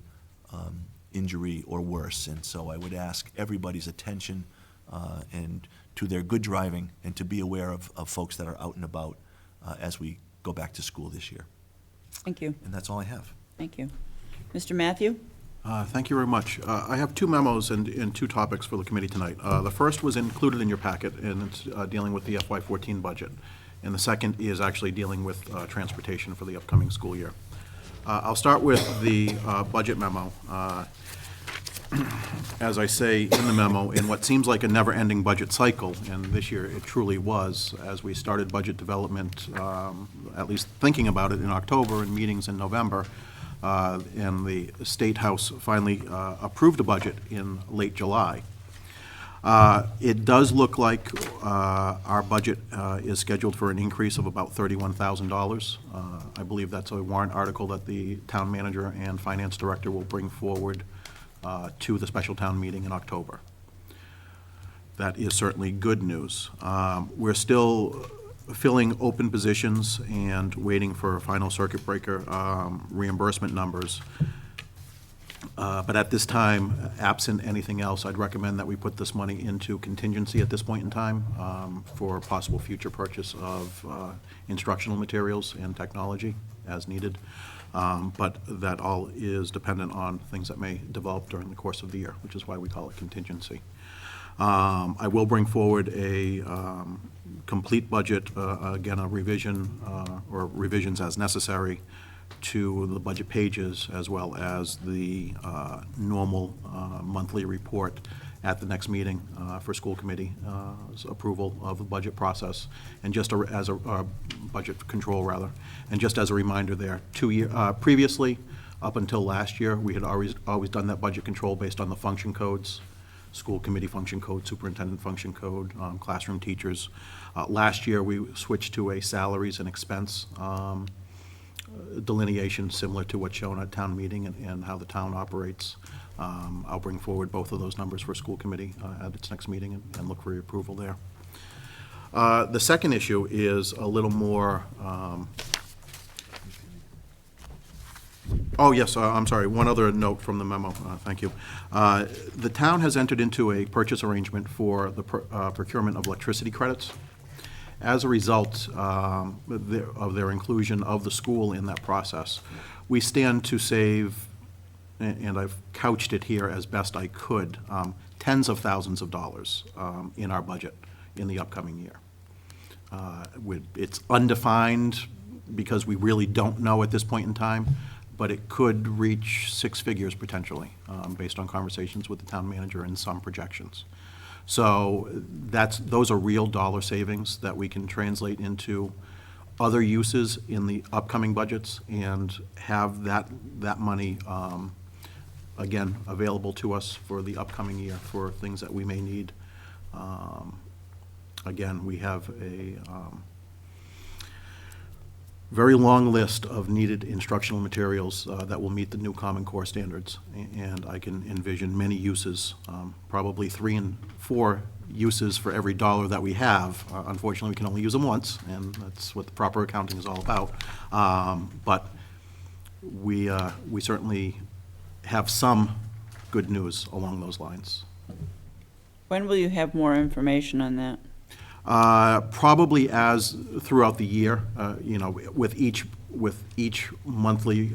S5: injury or worse. And so I would ask everybody's attention and to their good driving, and to be aware of folks that are out and about as we go back to school this year.
S1: Thank you.
S5: And that's all I have.
S1: Thank you. Mr. Matthew?
S4: Thank you very much. I have two memos and two topics for the committee tonight. The first was included in your packet, and it's dealing with the FY14 budget. And the second is actually dealing with transportation for the upcoming school year. I'll start with the budget memo. As I say in the memo, in what seems like a never-ending budget cycle, and this year it truly was, as we started budget development, at least thinking about it in October and meetings in November, and the State House finally approved a budget in late July. It does look like our budget is scheduled for an increase of about $31,000. I believe that's a warrant article that the town manager and finance director will bring forward to the special town meeting in October. That is certainly good news. We're still filling open positions and waiting for final circuit breaker reimbursement numbers. But at this time, absent anything else, I'd recommend that we put this money into contingency at this point in time for possible future purchase of instructional materials and technology as needed. But that all is dependent on things that may develop during the course of the year, which is why we call it contingency. I will bring forward a complete budget, again, a revision or revisions as necessary to the budget pages, as well as the normal monthly report at the next meeting for school committee approval of the budget process, and just as a budget control, rather. And just as a reminder there, previously, up until last year, we had always done that budget control based on the function codes, school committee function code, superintendent function code, classroom teachers. Last year, we switched to a salaries and expense delineation similar to what's shown at town meeting and how the town operates. I'll bring forward both of those numbers for school committee at its next meeting and look for your approval there. The second issue is a little more, oh, yes, I'm sorry, one other note from the memo, thank you. The town has entered into a purchase arrangement for the procurement of electricity credits. As a result of their inclusion of the school in that process, we stand to save, and I've couched it here as best I could, tens of thousands of dollars in our budget in the upcoming year. It's undefined because we really don't know at this point in time, but it could reach six figures potentially, based on conversations with the town manager and some projections. So those are real dollar savings that we can translate into other uses in the upcoming budgets and have that money, again, available to us for the upcoming year for things that we may need. Again, we have a very long list of needed instructional materials that will meet the new Common Core standards, and I can envision many uses, probably 3 and 4 uses for every dollar that we have. Unfortunately, we can only use them once, and that's what the proper accounting is all about. But we certainly have some good news along those lines.
S1: When will you have more information on that?
S4: Probably as throughout the year, with each monthly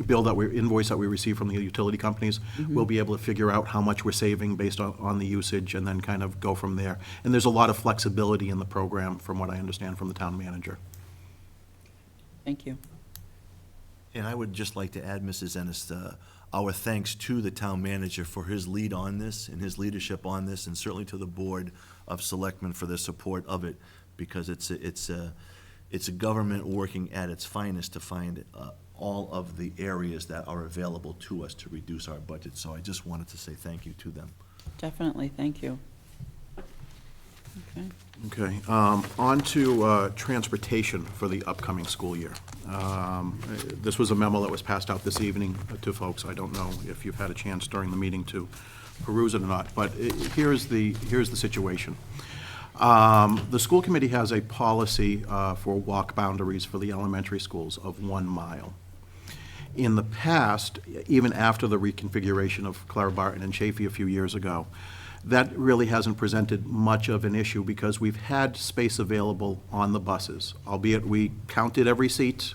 S4: invoice that we receive from the utility companies, we'll be able to figure out how much we're saving based on the usage and then kind of go from there. And there's a lot of flexibility in the program, from what I understand from the town manager.
S1: Thank you.
S5: And I would just like to add, Mrs. Ennis, our thanks to the town manager for his lead on this and his leadership on this, and certainly to the Board of Selectmen for their support of it, because it's a government working at its finest to find all of the areas that are available to us to reduce our budget. So I just wanted to say thank you to them.
S1: Definitely, thank you. Okay.
S4: Okay, on to transportation for the upcoming school year. This was a memo that was passed out this evening to folks. I don't know if you've had a chance during the meeting to peruse it or not, but here's the situation. The school committee has a policy for walk boundaries for the elementary schools of 1 mile. In the past, even after the reconfiguration of Clara Barton and Chafee a few years ago, that really hasn't presented much of an issue because we've had space available on the buses, albeit we counted every seat,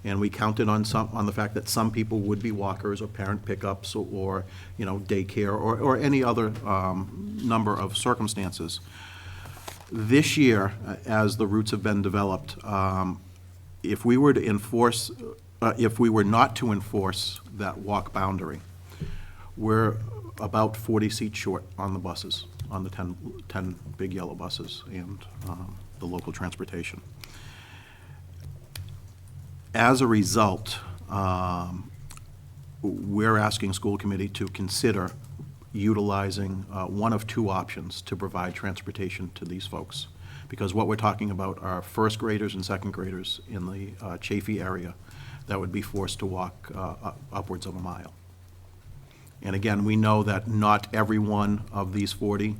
S4: and we counted on the fact that some people would be walkers or parent pickups or daycare or any other number of circumstances. This year, as the routes have been developed, if we were not to enforce that walk boundary, we're about 40 seats short on the buses, on the 10 big yellow buses and the local transportation. As a result, we're asking school committee to consider utilizing one of 2 options to provide transportation to these folks. Because what we're talking about are first graders and second graders in the Chafee area that would be forced to walk upwards of 1 mile. And again, we know that not every one of these 40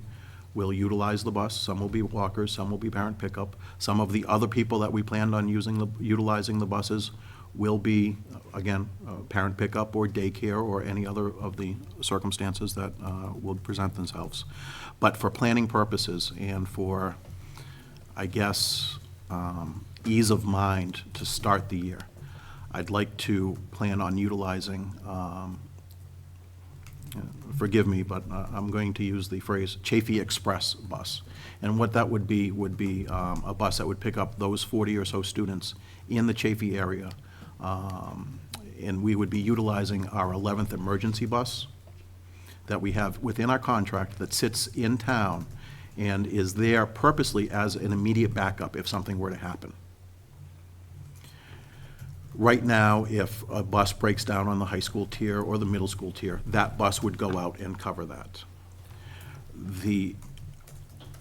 S4: will utilize the bus. Some will be walkers, some will be parent pickup. Some of the other people that we planned on utilizing the buses will be, again, parent pickup or daycare or any other of the circumstances that will present themselves. But for planning purposes and for, I guess, ease of mind to start the year, I'd like to plan on utilizing forgive me, but I'm going to use the phrase Chafee Express bus. And what that would be a bus that would pick up those 40 or so students in the Chafee area. And we would be utilizing our 11th emergency bus that we have within our contract that sits in town and is there purposely as an immediate backup if something were to happen. Right now, if a bus breaks down on the high school tier or the middle school tier, that bus would go out and cover that. The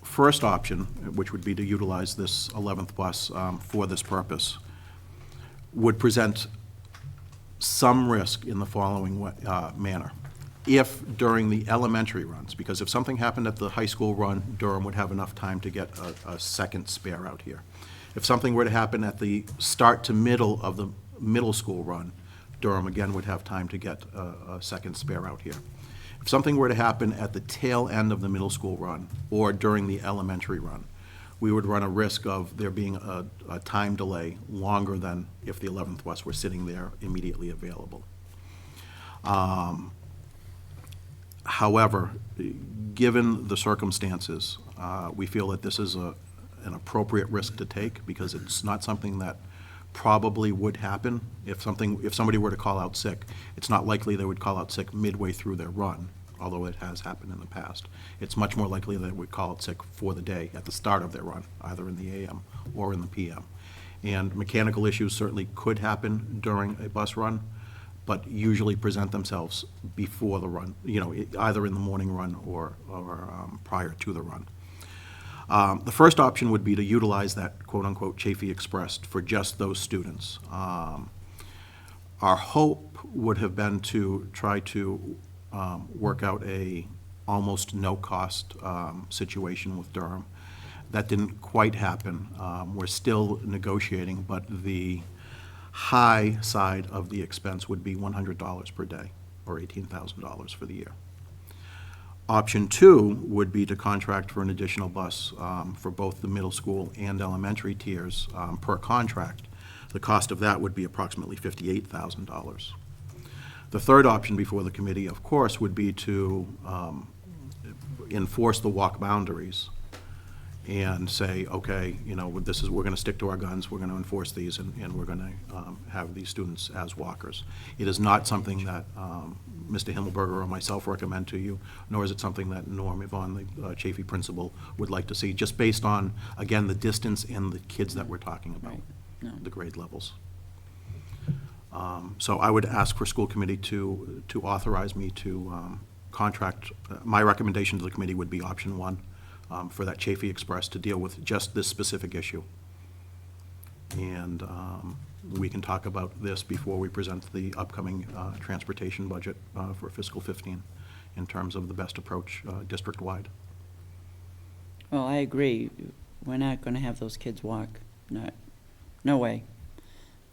S4: first option, which would be to utilize this 11th bus for this purpose, would present some risk in the following manner. if during the elementary runs, because if something happened at the high school run, Durham would have enough time to get a second spare out here. If something were to happen at the start to middle of the middle school run, Durham again would have time to get a second spare out here. If something were to happen at the tail end of the middle school run or during the elementary run, we would run a risk of there being a time delay longer than if the 11th bus were sitting there immediately available. However, given the circumstances, we feel that this is an appropriate risk to take because it's not something that probably would happen. If somebody were to call out sick, it's not likely they would call out sick midway through their run, although it has happened in the past. It's much more likely they would call out sick for the day at the start of their run, either in the AM or in the PM. And mechanical issues certainly could happen during a bus run, but usually present themselves before the run, either in the morning run or prior to the run. The first option would be to utilize that quote-unquote Chafee Express for just those students. Our hope would have been to try to work out a almost no-cost situation with Durham. That didn't quite happen. We're still negotiating, but the high side of the expense would be $100 per day, or $18,000 for the year. Option two would be to contract for an additional bus for both the middle school and elementary tiers per contract. The cost of that would be approximately $58,000. The third option before the committee, of course, would be to enforce the walk boundaries and say, okay, we're going to stick to our guns, we're going to enforce these, and we're going to have these students as walkers. It is not something that Mr. Himmelberger or myself recommend to you, nor is it something that Norm Yvonne, the Chafee principal, would like to see, just based on, again, the distance and the kids that we're talking about,
S1: Right. No.
S4: the grade levels. So I would ask for school committee to authorize me to contract. My recommendation to the committee would be option one, for that Chafee Express to deal with just this specific issue. And we can talk about this before we present the upcoming transportation budget for fiscal 15 in terms of the best approach district-wide.
S1: Well, I agree. We're not going to have those kids walk. No way.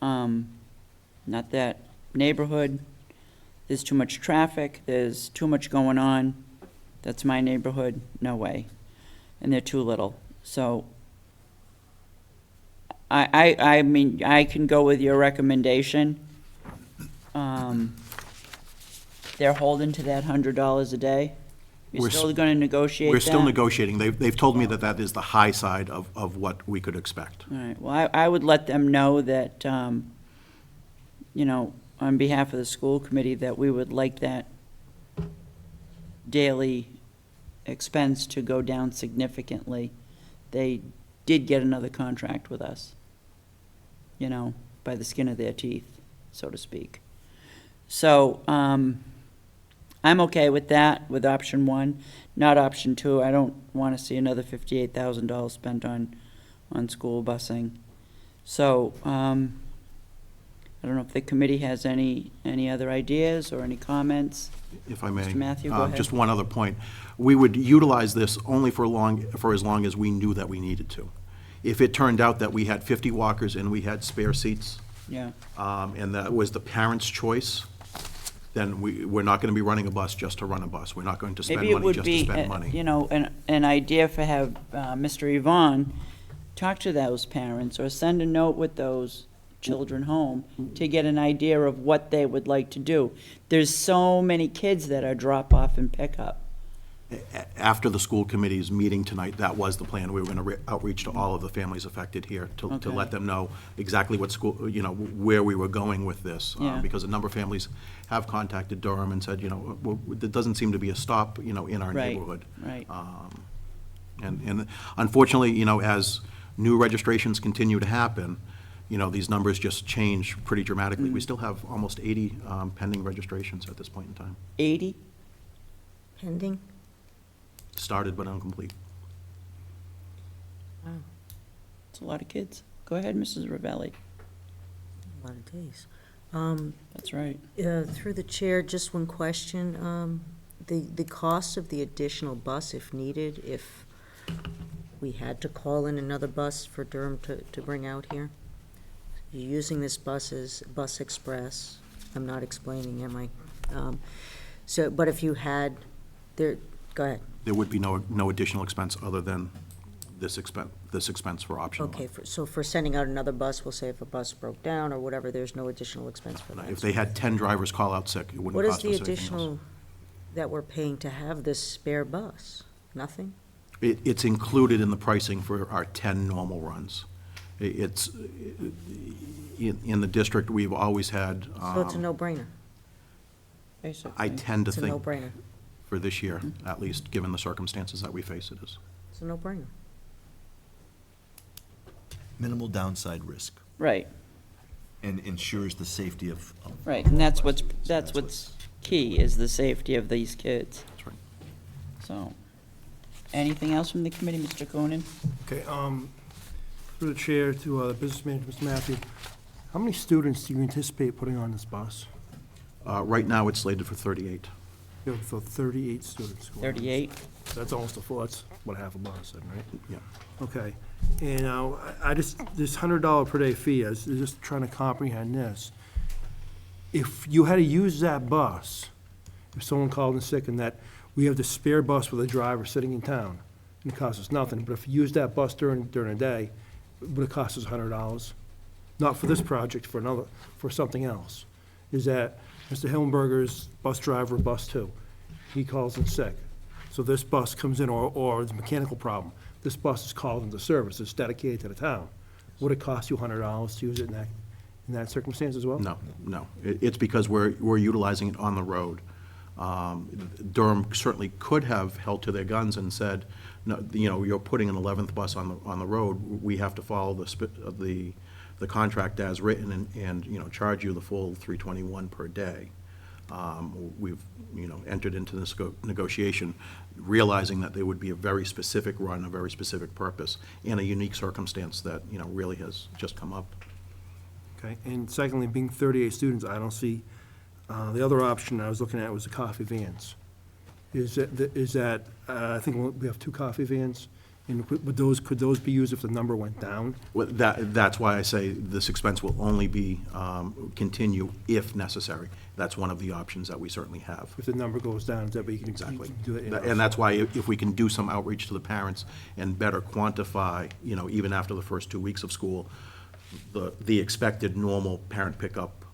S1: Not that neighborhood. There's too much traffic. There's too much going on. That's my neighborhood. No way. And they're too little. So I mean, I can go with your recommendation. They're holding to that $100 a day.
S4: We're
S1: You're
S4: s-
S1: still going to negotiate that?
S4: We're still negotiating. They've told me that that is the high side of what we could expect.
S1: All right, well, I would let them know that, on behalf of the school committee, that we would like that daily expense to go down significantly. They did get another contract with us, by the skin of their teeth, so to speak. So, I'm okay with that, with option one, not option two. I don't want to see another $58,000 spent on school busing. So, I don't know if the committee has any other ideas or any comments.
S4: If I may.
S1: Mr. Matthew, go ahead.
S4: Just one other point. We would utilize this only for as long as we knew that we needed to. If it turned out that we had 50 walkers and we had spare seats,
S1: Yeah,
S4: and that was the parents' choice, then we're not going to be running a bus just to run a bus. We're not going to spend
S1: maybe it
S4: money
S1: would
S4: just to
S1: be,
S4: spend money.
S1: an idea for have Mr. Yvonne talk to those parents or send a note with those children home to get an idea of what they would like to do. There's so many kids that are drop off and pick up.
S4: After the school committee's meeting tonight, that was the plan. We were going to outreach to all of the families affected here to
S1: Okay.
S4: let them know exactly what school, where we were going with this.
S1: Yeah.
S4: Because a number of families have contacted Durham and said, there doesn't seem to be a stop, in our
S1: Right,
S4: neighborhood.
S1: right.
S4: And unfortunately, as new registrations continue to happen, these numbers just change pretty dramatically.
S1: Mm-hmm.
S4: We still have almost 80 pending registrations at this point in time.
S1: 80?
S3: Pending?
S4: Started but incomplete.
S1: It's a lot of kids. Go ahead, Mrs. Ravelli.
S3: A lot of days.
S1: That's right.
S3: Through the chair, just one question. The cost of the additional bus, if needed, if we had to call in another bus for Durham to bring out here? You're using this bus as Bus Express. I'm not explaining, am I? So, but if you had, go ahead.
S4: There would be no additional expense other than this expense for option one.
S3: Okay, so for sending out another bus, we'll say if a bus broke down or whatever, there's no additional expense for that.
S4: If they had 10 drivers call out sick, it
S3: What
S4: wouldn't
S3: is
S4: cost
S3: the
S4: us anything else.
S3: additional that we're paying to have this spare bus? Nothing?
S4: It's included in the pricing for our 10 normal runs. It's, in the district, we've always had,
S3: So it's a no-brainer?
S1: Basically.
S4: I tend to
S3: It's a
S4: think,
S3: no-brainer?
S4: for this year, at least, given the circumstances that we face, it is.
S3: It's a no-brainer.
S5: Minimal downside risk
S1: Right,
S5: and ensures the safety of.
S1: right, and that's what's
S5: That's
S1: key, is the safety of these kids.
S4: That's right.
S1: So, anything else from the committee, Mr. Coonan?
S6: Okay, through the chair to the business manager, Mr. Matthew, how many students do you anticipate putting on this bus?
S4: Right now, it's slated for 38.
S6: You have 38 students. going on.
S1: 38?
S6: That's almost a full, that's what half a bus, then, right?
S4: Yeah.
S6: Okay, and I just, this $100 per day fee, I was just trying to comprehend this. If you had to use that bus, if someone called in sick and that, we have the spare bus with a driver sitting in town, and it costs us nothing, but if you use that bus during a day, would it cost us $100? Not for this project, for something else. Is that Mr. Hillenberger's bus driver, bus 2, he calls in sick. So this bus comes in, or it's a mechanical problem. This bus is called into service, it's dedicated to the town. Would it cost you $100 to use it in that circumstance as well?
S4: No. It's because we're utilizing it on the road. Durham certainly could have held to their guns and said, no, you're putting an 11th bus on the road. We have to follow the contract as written and charge you the full $321 per day. We've, entered into this negotiation, realizing that there would be a very specific run, a very specific purpose, and a unique circumstance that, really has just come up.
S6: Okay, and secondly, being 38 students, I don't see, the other option I was looking at was the coffee vans. Is that, I think we have 2 coffee vans, and could those be used if the number went down?
S4: Well, that's why I say this expense will only be, continue if necessary. That's one of the options that we certainly have.
S6: If the number goes down, is that what you can
S4: Exactly.
S6: do it in-house?
S4: And that's why if we can do some outreach to the parents and better quantify, even after the first 2 weeks of school, the expected normal parent pickup,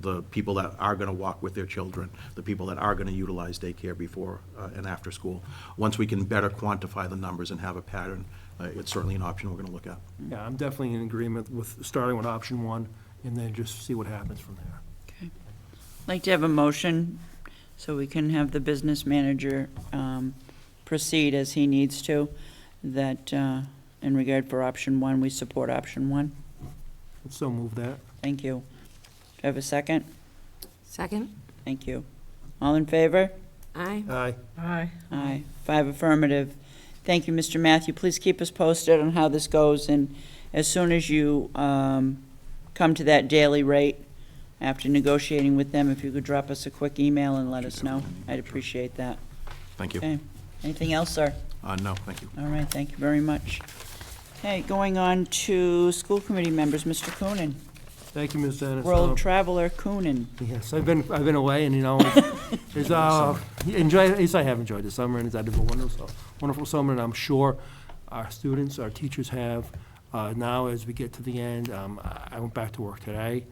S4: the people that are going to walk with their children, the people that are going to utilize daycare before and after school. Once we can better quantify the numbers and have a pattern, it's certainly an option we're going to look at.
S6: Yeah, I'm definitely in agreement with starting with option 1, and then just see what happens from there.
S1: Okay. I'd like to have a motion so we can have the business manager proceed as he needs to, that in regard for option 1, we support option 1.
S6: So move that.
S1: Thank you. Do I have a second?
S2: Second?
S1: Thank you. All in favor?
S2: Aye.
S6: Aye.
S2: Aye.
S1: Aye. 5 affirmative. Thank you, Mr. Matthew. Please keep us posted on how this goes, and as soon as you come to that daily rate, after negotiating with them, if you could drop us a quick email and let us know, I'd appreciate that.
S4: Thank you.
S1: Okay. Anything else, sir?
S4: No, thank you.
S1: All right, thank you very much. Okay, going on to school committee members, Mr. Coonan.
S6: Thank you, Ms. Dennis.
S1: World Traveler Coonan.
S6: Yes, I've been away, and it's at least I have enjoyed the summer, and it's had a wonderful summer, and I'm sure our students, our teachers have. Now, as we get to the end, I went back to work today.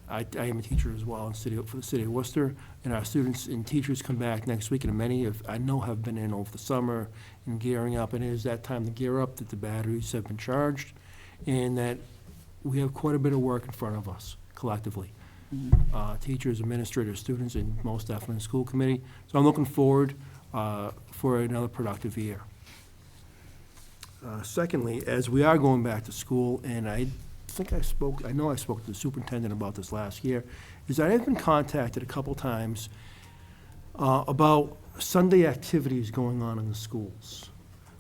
S6: I am a teacher as well for the city of Worcester, and our students and teachers come back next week, and many I know have been in over the summer and gearing up, and it is that time to gear up, that the batteries have been charged, and that we have quite a bit of work in front of us collectively. Teachers, administrators, students, and most definitely the school committee. So I'm looking forward for another productive year. Secondly, as we are going back to school, and I know I spoke to the superintendent about this last year, is that I've been contacted a couple times about Sunday activities going on in the schools,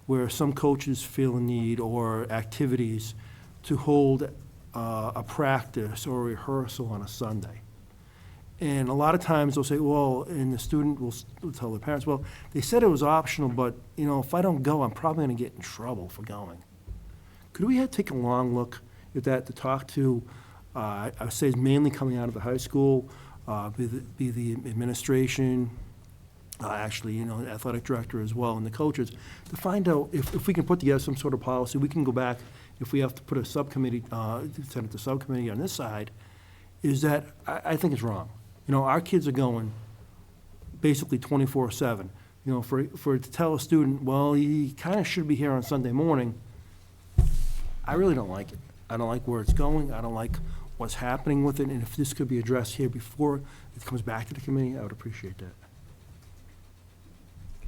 S6: where some coaches feel a need or activities to hold a practice or a rehearsal on a Sunday. And a lot of times they'll say, well, and the student will tell the parents, well, they said it was optional, but, you know, if I don't go, I'm probably going to get in trouble for going. Could we take a long look at that to talk to, I would say it's mainly coming out of the high school, be the administration, actually, you know, the athletic director as well, and the coaches, to find out if we can put together some sort of policy. We can go back, if we have to put a subcommittee, send it to subcommittee on this side, is that I think it's wrong. You know, our kids are going basically 24/7. You know, for to tell a student, well, he kind of should be here on Sunday morning, I really don't like it. I don't like where it's going. I don't like what's happening with it. And if this could be addressed here before it comes back to the committee, I would appreciate that.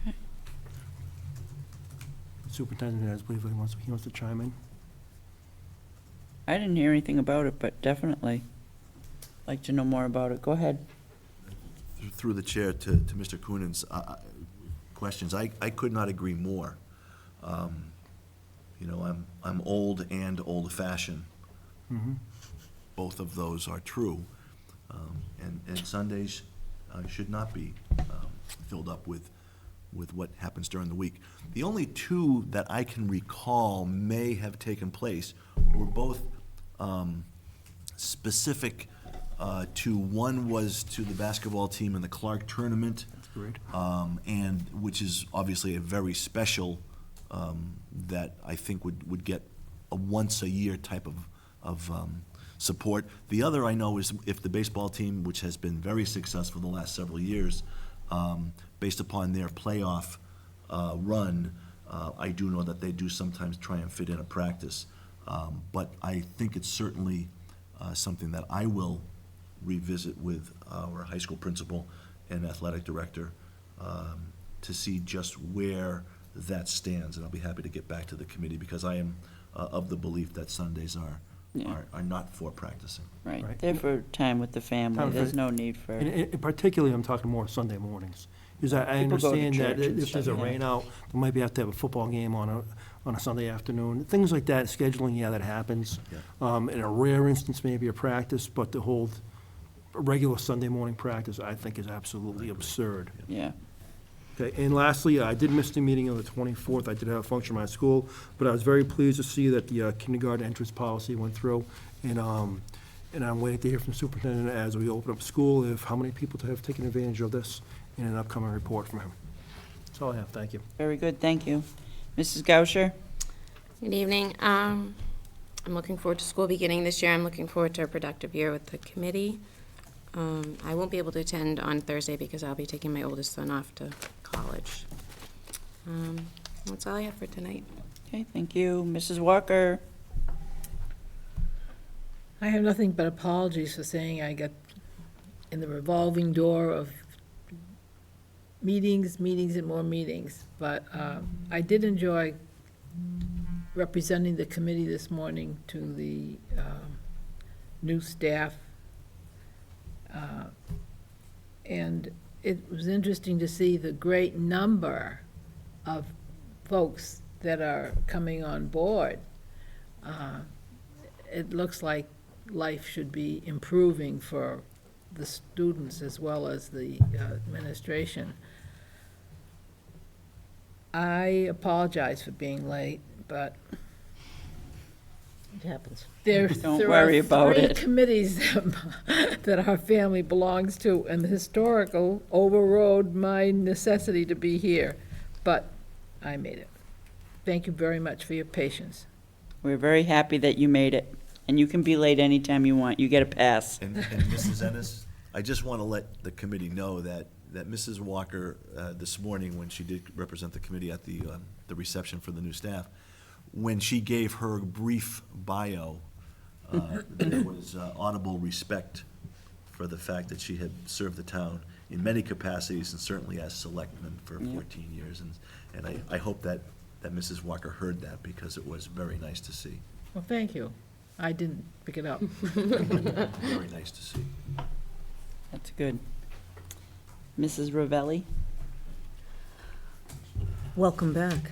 S1: Okay.
S6: Superintendent, I believe he wants to chime in.
S1: I didn't hear anything about it, but definitely like to know more about it. Go ahead.
S5: Through the chair to Mr. Coonan's questions, I could not agree more. You know, I'm old and old-fashioned. Both of those are true. And Sundays should not be filled up with what happens during the week. The only two that I can recall may have taken place were both specific to, one was to the basketball team in the Clark tournament.
S6: That's great.
S5: And which is obviously a very special, that I think would get a once-a-year type of support. The other I know is if the baseball team, which has been very successful the last several years, based upon their playoff run, I do know that they do sometimes try and fit in a practice. But I think it's certainly something that I will revisit with our high school principal and athletic director to see just where that stands, and I'll be happy to get back to the committee, because I am of the belief that Sundays are not for practicing.
S1: Right.
S6: Right.
S1: They're for time with the family.
S6: Time for-
S1: There's no need for,
S6: And particularly, I'm talking more Sunday mornings. Because I
S1: People go to
S6: understand that
S1: church and
S6: if there's a
S1: stuff, yeah.
S6: rain out, they might have to have a football game on a Sunday afternoon. Things like that, scheduling, yeah, that happens.
S5: Yeah.
S6: In a rare instance, maybe a practice, but to hold a regular Sunday morning practice, I think is absolutely absurd.
S1: yeah.
S6: Okay, and lastly, I did miss the meeting on the 24th. I did have a function at my school, but I was very pleased to see that the kindergarten entrance policy went through. And I'm waiting to hear from the superintendent as we open up school, if how many people have taken advantage of this in an upcoming report from him. That's all I have. Thank you.
S1: Very good, thank you. Mrs. Gauscher?
S7: Good evening. I'm looking forward to school beginning this year. I'm looking forward to a productive year with the committee. I won't be able to attend on Thursday because I'll be taking my oldest son off to college. That's all I have for tonight.
S1: Okay, thank you. Mrs. Walker?
S2: I have nothing but apologies for saying I got in the revolving door of meetings, and more meetings. But I did enjoy representing the committee this morning to the new staff. And it was interesting to see the great number of folks that are coming on board. It looks like life should be improving for the students as well as the administration. I apologize for being late, but
S3: It happens.
S2: there
S1: Don't
S2: there
S1: worry
S2: are
S1: about
S2: three
S1: it.
S2: committees that our family belongs to, and the historical overrode my necessity to be here, but I made it. Thank you very much for your patience.
S1: We're very happy that you made it, and you can be late anytime you want. You get a pass.
S5: And Mrs. Ennis, I just want to let the committee know that Mrs. Walker, this morning, when she did represent the committee at the reception for the new staff, when she gave her brief bio, there was audible respect for the fact that she had served the town in many capacities, and certainly as selectman for
S1: Yeah.
S5: 14 years. And I hope that Mrs. Walker heard that, because it was very nice to see.
S2: Well, thank you. I didn't pick it up.
S5: Very nice to see.
S1: That's good. Mrs. Ravelli?
S3: Welcome back.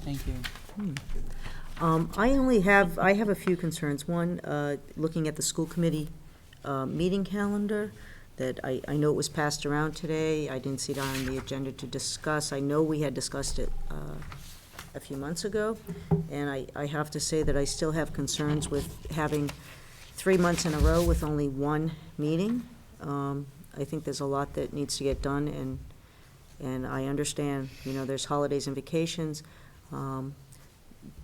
S1: Thank you.
S3: I have a few concerns. One, looking at the school committee meeting calendar, that I know it was passed around today. I didn't see it on the agenda to discuss. I know we had discussed it a few months ago, and I have to say that I still have concerns with having 3 months in a row with only one meeting. I think there's a lot that needs to get done, and I understand, there's holidays and vacations,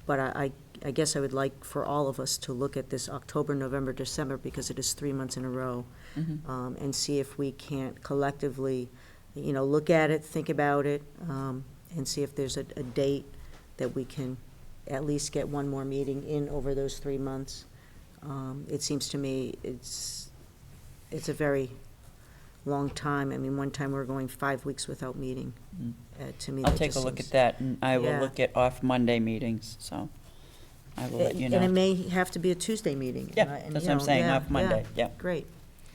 S3: but I guess I would like for all of us to look at this October, November, December, because it is 3 months in a row, and see if we can't collectively, look at it, think about it, and see if there's a date that we can at least get one more meeting in over those 3 months. It seems to me it's a very long time. I mean, one time we were going 5 weeks without meeting. To me,
S1: I'll
S3: that
S1: take a
S3: just
S1: look at
S3: seems-
S1: that, and I will
S3: Yeah.
S1: look at off Monday meetings, so I will let you know.
S3: And it may have to be a Tuesday meeting.
S1: Yeah,
S3: and,
S1: that's what I'm saying, off Monday, yeah.
S3: Great,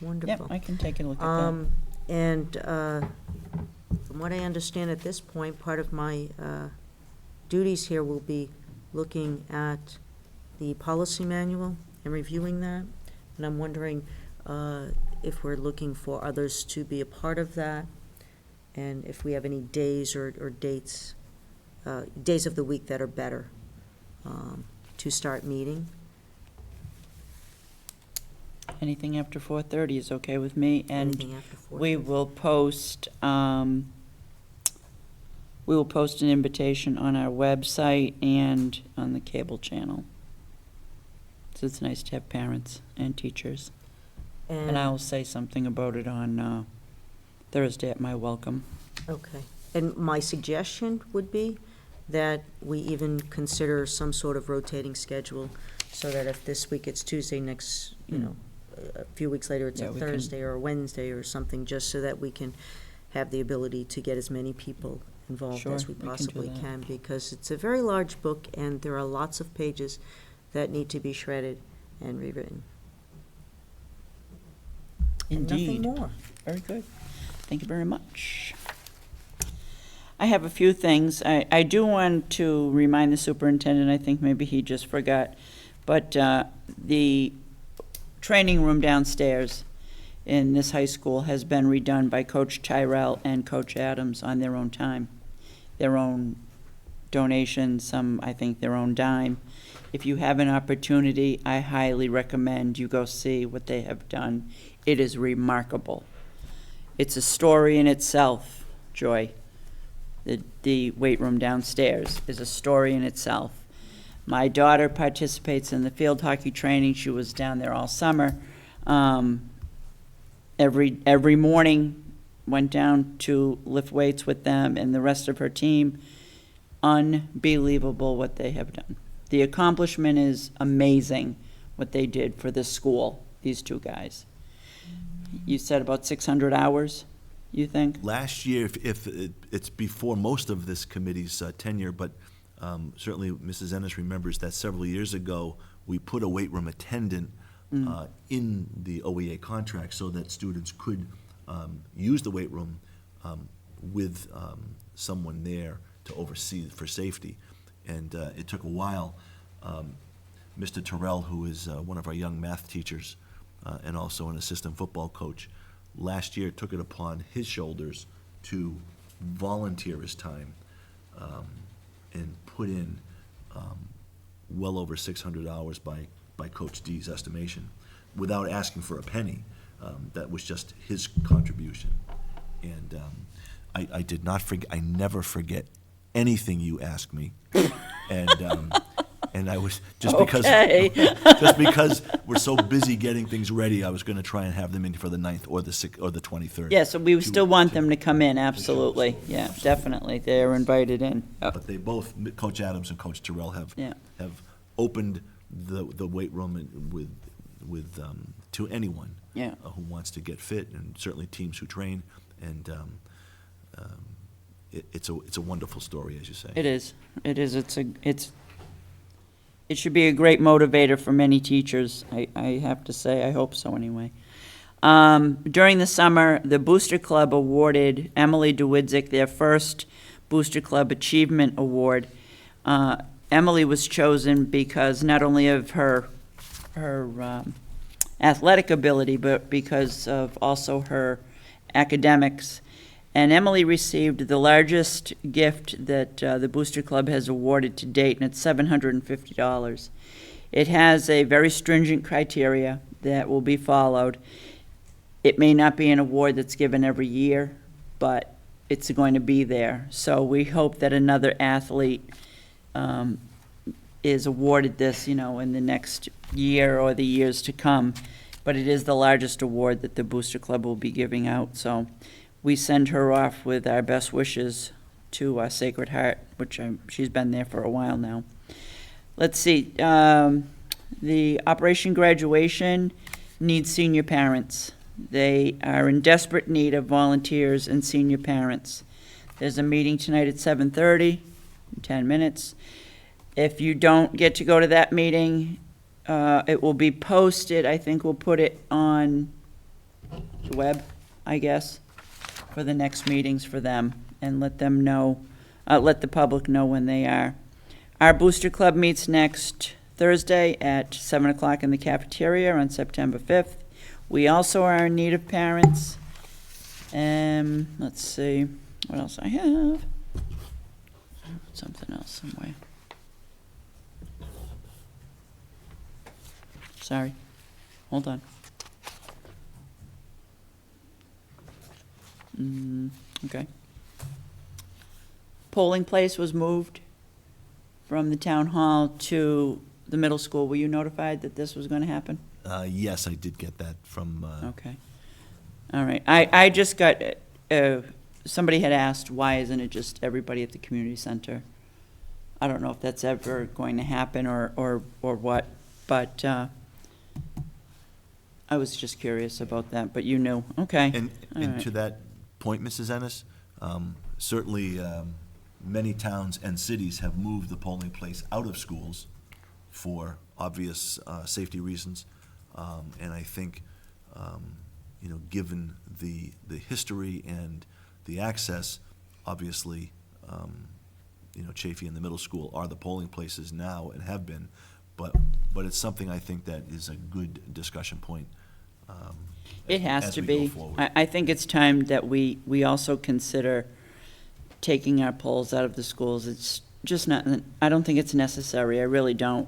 S1: Yep,
S3: wonderful.
S1: I can take a look at that.
S3: And from what I understand at this point, part of my duties here will be looking at the policy manual and reviewing that. And I'm wondering if we're looking for others to be a part of that, and if we have any days or dates, days of the week that are better to start meeting.
S1: Anything after 4:30 is okay with me, and
S3: Anything after 4:30.
S1: we will post an invitation on our website and on the cable channel. So it's nice to have parents and teachers. And I will say something about it on Thursday at my welcome.
S3: Okay. And my suggestion would be that we even consider some sort of rotating schedule, so that if this week it's Tuesday, next, a few weeks later it's
S1: Yeah,
S3: a
S1: we can-
S3: Thursday or a Wednesday or something, just so that we can have the ability to get as many people involved
S1: Sure,
S3: as we
S1: we can do
S3: possibly
S1: that.
S3: can, because it's a very large book and there are lots of pages that need to be shredded and rewritten.
S1: Indeed.
S3: And nothing more.
S1: Very good. Thank you very much. I have a few things. I do want to remind the superintendent, I think maybe he just forgot, but the training room downstairs in this high school has been redone by Coach Tyrell and Coach Adams on their own time, their own donation, some, I think, their own dime. If you have an opportunity, I highly recommend you go see what they have done. It is remarkable. It's a story in itself, Joy. The weight room downstairs is a story in itself. My daughter participates in the field hockey training. She was down there all summer. Every morning, went down to lift weights with them and the rest of her team. Unbelievable what they have done. The accomplishment is amazing, what they did for this school, these two guys. You said about 600 hours, you think?
S5: Last year, if it's before most of this committee's tenure, but certainly Mrs. Ennis remembers that several years ago, we put a weight room attendant in the OEA contract so that students could use the weight room with someone there to oversee for safety. And it took a while. Mr. Terrell, who is one of our young math teachers and also an assistant football coach, last year took it upon his shoulders to volunteer his time and put in well over 600 hours by Coach D's estimation, without asking for a penny. That was just his contribution. And I did not forget, I never forget anything you ask me. And I was, just because,
S1: Okay.
S5: just because we're so busy getting things ready, I was gonna try and have them in for the 9th or the 6th or the 23rd.
S1: Yeah, so we still want them to come in,
S5: show
S1: absolutely.
S5: us.
S1: Yeah, definitely. They're invited in. Yep.
S5: But they both, Coach Adams and Coach Terrell,
S1: Yeah.
S5: have opened the weight room with to anyone
S1: Yeah.
S5: who wants to get fit, and certainly teams who train. And it's a wonderful story, as you say.
S1: It is. It is. It should be a great motivator for many teachers, I have to say. I hope so, anyway. During the summer, the Booster Club awarded Emily DeWidzik their first Booster Club Achievement Award. Emily was chosen because not only of her athletic ability, but because of also her academics. And Emily received the largest gift that the Booster Club has awarded to date, and it's $750. It has a very stringent criteria that will be followed. It may not be an award that's given every year, but it's going to be there. So we hope that another athlete is awarded this, in the next year or the years to come. But it is the largest award that the Booster Club will be giving out. So we send her off with our best wishes to Sacred Heart, which she's been there for a while now. Let's see, the Operation Graduation needs senior parents. They are in desperate need of volunteers and senior parents. There's a meeting tonight at 7:30, 10 minutes. If you don't get to go to that meeting, it will be posted. I think we'll put it on the web, I guess, for the next meetings for them, and let them know, let the public know when they are. Our Booster Club meets next Thursday at 7 o'clock in the cafeteria on September 5th. We also are in need of parents. Let's see, what else I have? Something else somewhere. Sorry, hold on. Okay. Polling place was moved from the town hall to the middle school. Were you notified that this was going to happen?
S5: Yes, I did get that from,
S1: Okay. All right. I just got, somebody had asked, why isn't it just everybody at the community center? I don't know if that's ever going to happen or what, but I was just curious about that, but you knew. Okay.
S5: and
S1: All
S5: and
S1: right.
S5: to that point, Mrs. Ennis, certainly, many towns and cities have moved the polling place out of schools for obvious safety reasons. And I think, given the history and the access, obviously, Chafee and the middle school are the polling places now and have been, but it's something I think that is a good discussion point.
S1: It has
S5: as
S1: to
S5: we go
S1: be.
S5: forward.
S1: I think it's time that we also consider taking our polls out of the schools. It's just not, I don't think it's necessary, I really don't.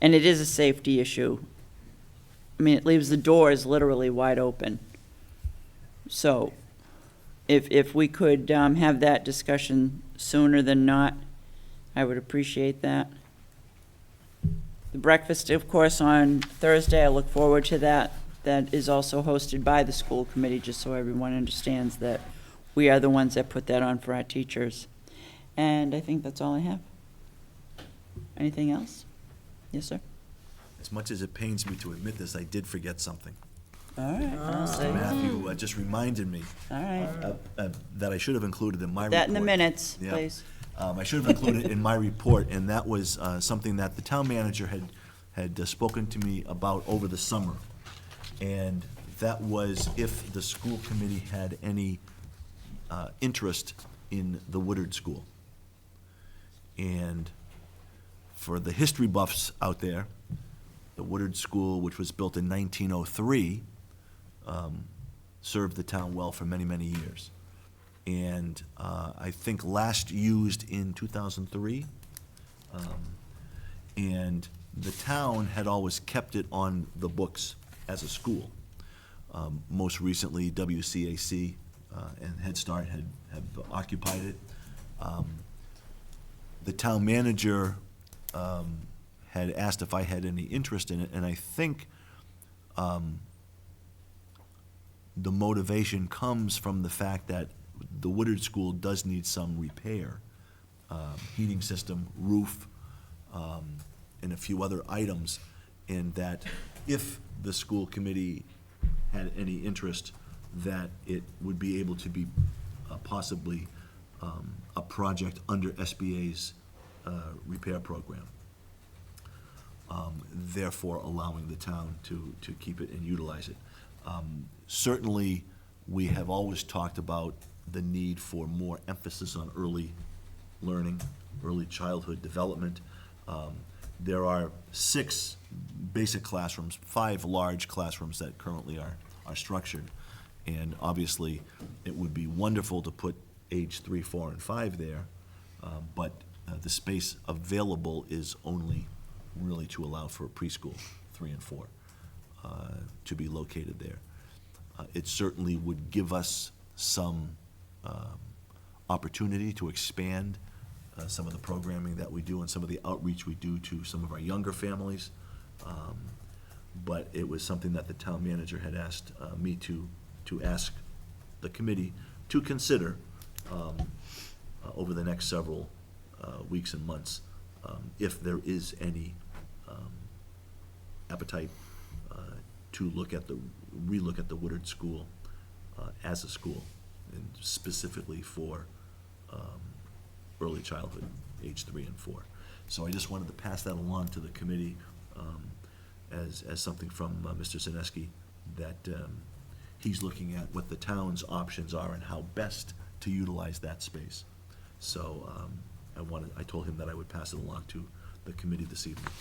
S1: And it is a safety issue. I mean, it leaves the doors literally wide open. So, if we could have that discussion sooner than not, I would appreciate that. The breakfast, of course, on Thursday, I look forward to that. That is also hosted by the school committee, just so everyone understands that we are the ones that put that on for our teachers. And I think that's all I have. Anything else? Yes, sir?
S5: As much as it pains me to admit this, I did forget something.
S1: All right, I'll say.
S5: Matthew just reminded me
S1: All right.
S5: that I should have included in my report.
S1: That in the minutes,
S5: Yeah.
S1: please.
S5: I should have included it in my report, and that was something that the town manager had spoken to me about over the summer. And that was if the school committee had any interest in the Woodard School. And for the history buffs out there, the Woodard School, which was built in 1903, served the town well for many, many years. And I think last used in 2003. And the town had always kept it on the books as a school. Most recently, WCAC and Head Start have occupied it. The town manager had asked if I had any interest in it, and I think the motivation comes from the fact that the Woodard School does need some repair. Heating system, roof, and a few other items, and that if the school committee had any interest, that it would be able to be possibly a project under SBA's repair program. Therefore allowing the town to keep it and utilize it. Certainly, we have always talked about the need for more emphasis on early learning, early childhood development. There are 6 basic classrooms, 5 large classrooms that currently are structured. And obviously, it would be wonderful to put age 3, 4, and 5 there, but the space available is only really to allow for preschool 3 and 4 to be located there. It certainly would give us some opportunity to expand some of the programming that we do and some of the outreach we do to some of our younger families. But it was something that the town manager had asked me to ask the committee to consider over the next several weeks and months, if there is any appetite to relook at the Woodard School as a school, and specifically for early childhood, age 3 and 4. So I just wanted to pass that along to the committee as something from Mr. Zaneski, that he's looking at what the town's options are and how best to utilize that space. So I told him that I would pass it along to the committee this evening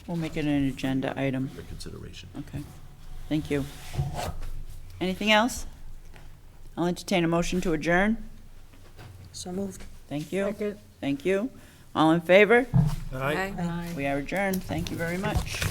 S1: We'll make it an agenda item.
S5: for consideration.
S1: Okay, thank you. Anything else? I'll entertain a motion to adjourn.
S3: So moved.
S1: Thank you.
S2: Second.
S1: Thank you. All in favor?
S7: Aye.
S2: Aye.
S1: We are adjourned. Thank you very much.